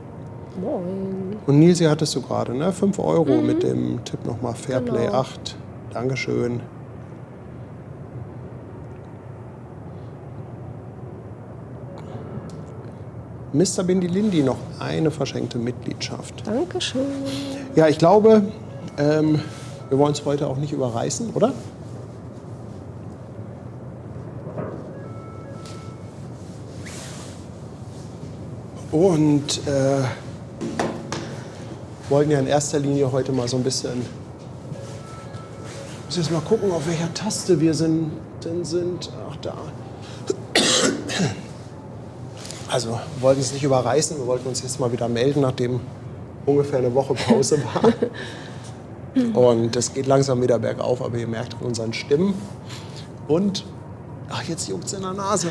Speaker 2: Moin.
Speaker 1: Und Nilsi hattest du gerade, ne? 5 Euro mit dem Tipp nochmal Fairplay
Speaker 2: Genau.
Speaker 1: 8. Dankeschön. Mr. Bindi Lindy noch eine verschenkte Mitgliedschaft.
Speaker 2: Dankeschön.
Speaker 1: Ja, ich glaube, wir wollen es heute auch nicht überreißen, oder? Und wollten ja in erster Linie heute mal so ein bisschen. Ich muss jetzt mal gucken, auf welcher Taste wir sind. Ach, da. Also, wir wollten es nicht überreißen. Wir wollten uns jetzt mal wieder melden, nachdem ungefähr eine Woche Pause war. Und es geht langsam wieder bergauf, aber ihr merkt an unseren Stimmen. Und, ach, jetzt juckt es in der Nase.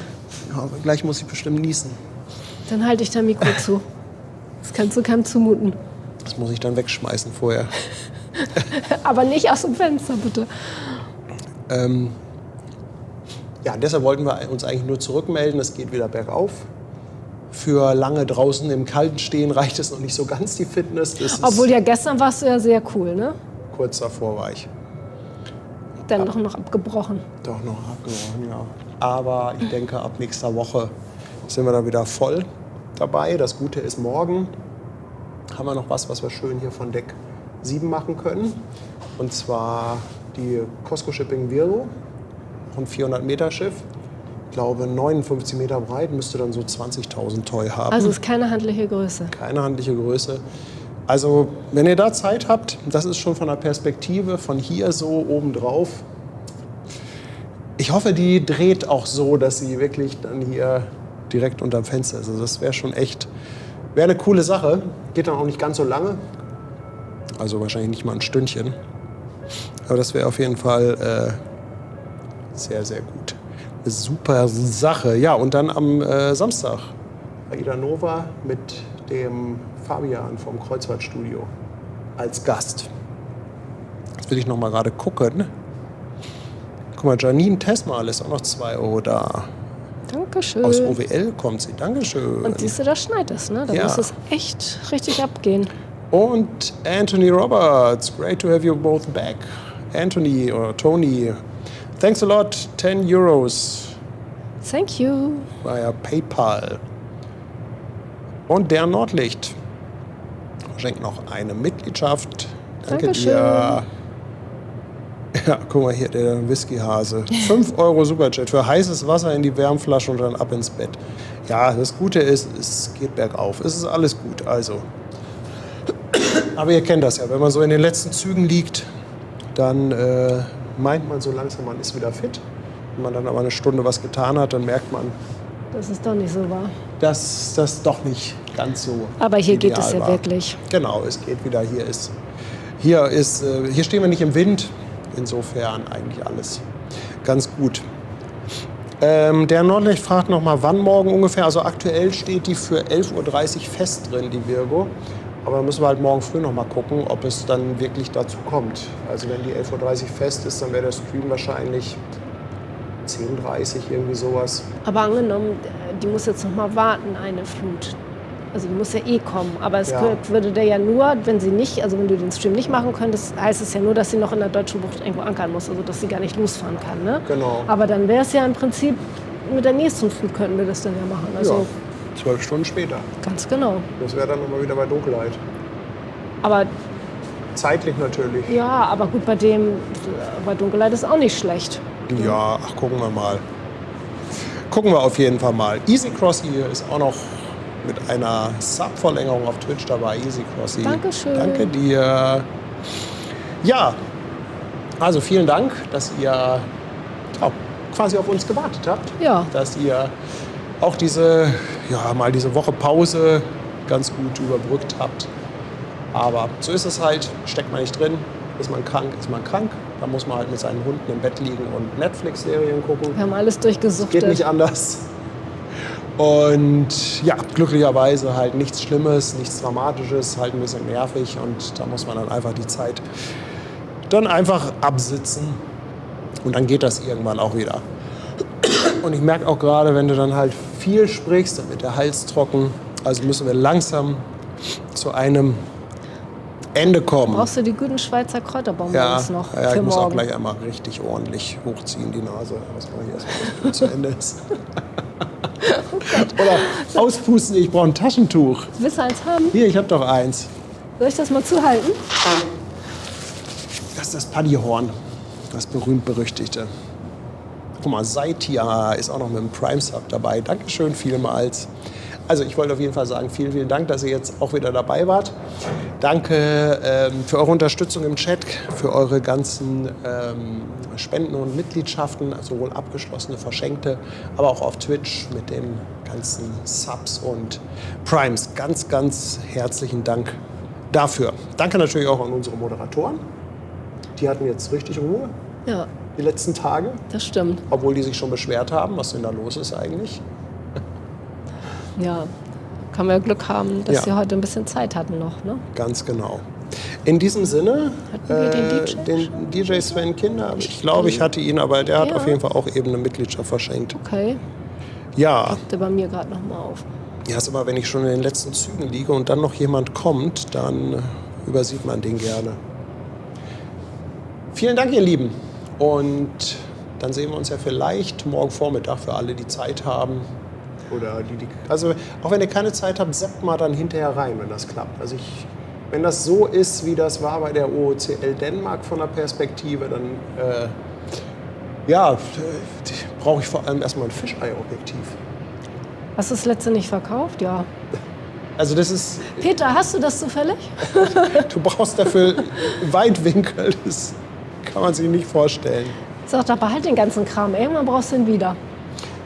Speaker 1: Ja, aber gleich muss ich bestimmt niesen.
Speaker 2: Dann halte ich dein Mikro zu. Das kannst du keinem zumuten.
Speaker 1: Das muss ich dann wegschmeißen vorher.
Speaker 2: Aber nicht aus dem Fenster, bitte.
Speaker 1: Ja, deshalb wollten wir uns eigentlich nur zurückmelden. Es geht wieder bergauf. Für lange draußen im Kalten stehen reicht es noch nicht so ganz, die Fitness. Das ist
Speaker 2: Obwohl ja gestern warst du ja sehr cool, ne?
Speaker 1: kurz davor war ich.
Speaker 2: Dann doch noch abgebrochen.
Speaker 1: Doch noch abgebrochen, ja. Aber ich denke, ab nächster Woche sind wir dann wieder voll dabei. Das Gute ist, morgen haben wir noch was wir schön hier von Deck 7 machen können. Und zwar die Cosco Shipping Virgo, ein 400-Meter-Schiff. Ich glaube, 59 Meter breit, müsste dann so 20.000 Toy haben.
Speaker 2: Also ist keine handliche Größe.
Speaker 1: Keine handliche Größe. Also, wenn ihr da Zeit habt, das ist schon von der Perspektive von hier so oben drauf. Ich hoffe, die dreht auch so, dass sie wirklich dann hier direkt unterm Fenster ist. Also das wäre schon echt, wäre eine coole Sache. Geht dann auch nicht ganz so lange. Also wahrscheinlich nicht mal ein Stündchen. Aber das wäre auf jeden Fall sehr, sehr gut. Eine super Sache. Ja, und dann am Samstag Aida Nova mit dem Fabian vom Kreuzfahrtstudio als Gast. Jetzt will ich noch mal gerade gucken. Guck mal, Janine Tesmal ist auch noch 2 Euro da.
Speaker 2: Dankeschön.
Speaker 1: Aus OWL kommt sie. Dankeschön.
Speaker 2: Und siehst du, da schneit es, ne? Da
Speaker 1: Ja.
Speaker 2: muss es echt richtig abgehen.
Speaker 1: Und Anthony Roberts. Great to have you both back. Anthony oder Tony. Thanks a lot. 10 Euros
Speaker 2: Thank you.
Speaker 1: via PayPal. Und der Nordlicht schenkt noch eine Mitgliedschaft. Danke
Speaker 2: Dankeschön.
Speaker 1: dir. Ja, guck mal hier, der Whiskyhase. 5 Euro Superchat für heißes Wasser in die Wärmflasche und dann ab ins Bett. Ja, das Gute ist, es geht bergauf. Es ist alles gut, also. Aber ihr kennt das ja, wenn man so in den letzten Zügen liegt, dann meint man so langsam, man ist wieder fit. Wenn man dann aber eine Stunde was getan hat, dann merkt man,
Speaker 2: Das ist doch nicht so wahr.
Speaker 1: dass das doch nicht ganz so
Speaker 2: Aber hier geht es
Speaker 1: ideal
Speaker 2: ja
Speaker 1: war.
Speaker 2: wirklich.
Speaker 1: Genau, es geht wieder. Hier stehen wir nicht im Wind. Insofern eigentlich alles ganz gut. Der Nordlicht fragt noch mal, wann morgen ungefähr. Also aktuell steht die für 11:30 Uhr fest drin, die Virgo. Aber da müssen wir halt morgen früh noch mal gucken, ob es dann wirklich dazu kommt. Also wenn die 11:30 Uhr fest ist, dann wäre der Stream wahrscheinlich 10:30 Uhr, irgendwie sowas.
Speaker 2: Aber angenommen, die muss jetzt noch mal warten, eine Flut. Also die muss ja eh kommen. Aber es
Speaker 1: Ja.
Speaker 2: würde der ja nur, wenn sie nicht, also wenn du den Stream nicht machen könntest, heißt es ja nur, dass sie noch in der Deutschen Bucht irgendwo ankern muss. Also dass sie gar nicht losfahren kann. Ne?
Speaker 1: Genau.
Speaker 2: Aber dann wäre es ja im Prinzip, mit der nächsten Flut könnten wir das dann ja machen. Also
Speaker 1: Ja, 12 Stunden später.
Speaker 2: ganz genau.
Speaker 1: Das wäre dann nochmal wieder bei Dunkelheit.
Speaker 2: Aber
Speaker 1: Zeitlich natürlich.
Speaker 2: ja, aber gut, bei Dunkelheit ist auch nicht schlecht.
Speaker 1: Ja, ach, gucken wir mal. Gucken wir auf jeden Fall mal. Easy Crossy ist auch noch mit einer Sub-Verlängerung auf Twitch dabei. Easy Crossy.
Speaker 2: Dankeschön.
Speaker 1: Danke dir. Ja, also vielen Dank, dass ihr quasi auf uns gewartet habt.
Speaker 2: Ja.
Speaker 1: Dass ihr auch diese Woche Pause ganz gut überbrückt habt. Aber so ist es halt, steckt man nicht drin. Ist man krank, ist man krank. Da muss man halt mit seinen Hunden im Bett liegen und Netflix-Serien gucken.
Speaker 2: Wir haben alles durchgesuchtet.
Speaker 1: Geht nicht anders. Und ja, glücklicherweise halt nichts Schlimmes, nichts Dramatisches, halt ein bisschen nervig. Und da muss man dann einfach die Zeit dann einfach absitzen. Und dann geht das irgendwann auch wieder. Und ich merke auch gerade, wenn du dann halt viel sprichst, dann wird der Hals trocken. Also müssen wir langsam zu einem Ende kommen.
Speaker 2: Brauchst du die guten Schweizer Kräuterbonbons noch
Speaker 1: ja,
Speaker 2: für
Speaker 1: ich muss auch
Speaker 2: morgen?
Speaker 1: gleich einmal richtig ordentlich hochziehen, die Nase, was mal hier erstmal zu Ende ist. Oder auspusten, ich brauche ein Taschentuch.
Speaker 2: Willst du eins haben?
Speaker 1: Hier, ich habe doch eins.
Speaker 2: Soll ich das mal zuhalten?
Speaker 1: Das ist das Paddyhorn, das berühmt-berüchtigte. Guck mal, Saitia ist auch noch mit dem Prime-Sub dabei. Dankeschön vielmals. Also ich wollte auf jeden Fall sagen, vielen, vielen Dank, dass ihr jetzt auch wieder dabei wart. Danke für eure Unterstützung im Chat, für eure ganzen Spenden und Mitgliedschaften, sowohl abgeschlossene, verschenkte, aber auch auf Twitch mit den ganzen Subs und Primes. Ganz, ganz herzlichen Dank dafür. Danke natürlich auch an unsere Moderatoren. Die hatten jetzt richtig Ruhe
Speaker 2: Ja,
Speaker 1: die letzten Tage,
Speaker 2: das stimmt.
Speaker 1: obwohl die sich schon beschwert haben, was denn da los ist eigentlich.
Speaker 2: Ja, kann man ja Glück haben, dass
Speaker 1: Ja.
Speaker 2: sie heute ein bisschen Zeit hatten noch. Ne?
Speaker 1: Ganz genau. In diesem Sinne,
Speaker 2: Hatten wir den DJ
Speaker 1: den DJ Sven Kinder, ich glaube, ich hatte ihn, aber der hat
Speaker 2: Ja.
Speaker 1: auf jeden Fall auch eben eine Mitgliedschaft verschenkt.
Speaker 2: Okay,
Speaker 1: Ja,
Speaker 2: der bei mir gerade noch mal auf.
Speaker 1: ja, ist aber, wenn ich schon in den letzten Zügen liege und dann noch jemand kommt, dann übersieht man den gerne. Vielen Dank, ihr Lieben. Und dann sehen wir uns ja vielleicht morgen Vormittag für alle, die Zeit haben. Oder also auch wenn ihr keine Zeit habt, seppt mal dann hinterher rein, wenn das klappt. Also wenn das so ist, wie das war bei der OOCL Dänemark von der Perspektive, dann brauche ich vor allem erstmal ein Fischei-Objektiv.
Speaker 2: Hast du das letzte nicht verkauft? Ja.
Speaker 1: Also das ist,
Speaker 2: Peter, hast du das zufällig?
Speaker 1: du brauchst dafür Weitwinkel, das kann man sich nicht vorstellen.
Speaker 2: Sag doch, behalt den ganzen Kram. Irgendwann brauchst du ihn wieder.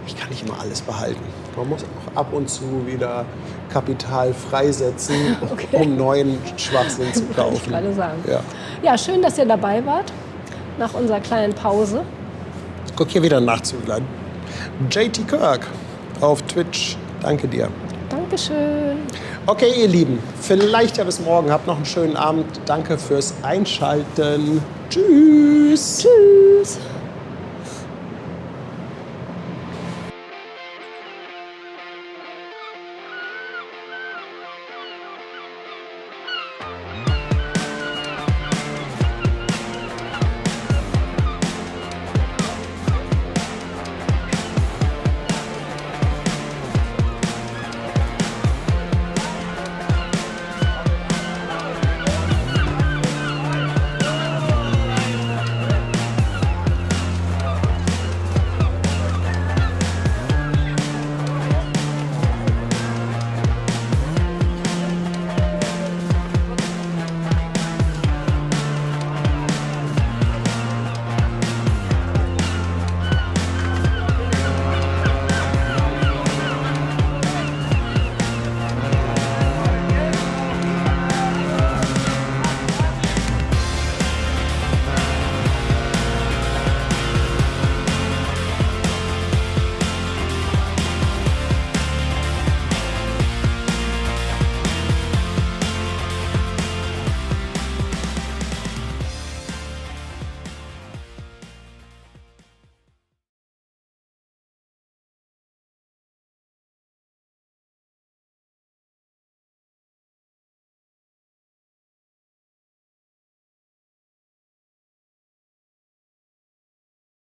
Speaker 1: Ich kann nicht immer alles behalten. Man muss auch ab und zu wieder Kapital freisetzen, um neuen Schwachsinn zu
Speaker 2: Wollte ich
Speaker 1: kaufen.
Speaker 2: gerade sagen.
Speaker 1: Ja.
Speaker 2: Ja, schön, dass ihr dabei wart. Nach unserer kleinen Pause.
Speaker 1: Guck hier wieder ein Nachzügler. JT Kirk auf Twitch. Danke dir.
Speaker 2: Dankeschön.
Speaker 1: Okay, ihr Lieben, vielleicht ja bis morgen. Habt noch einen schönen Abend. Danke fürs Einschalten. Tschüss.
Speaker 2: Tschüss.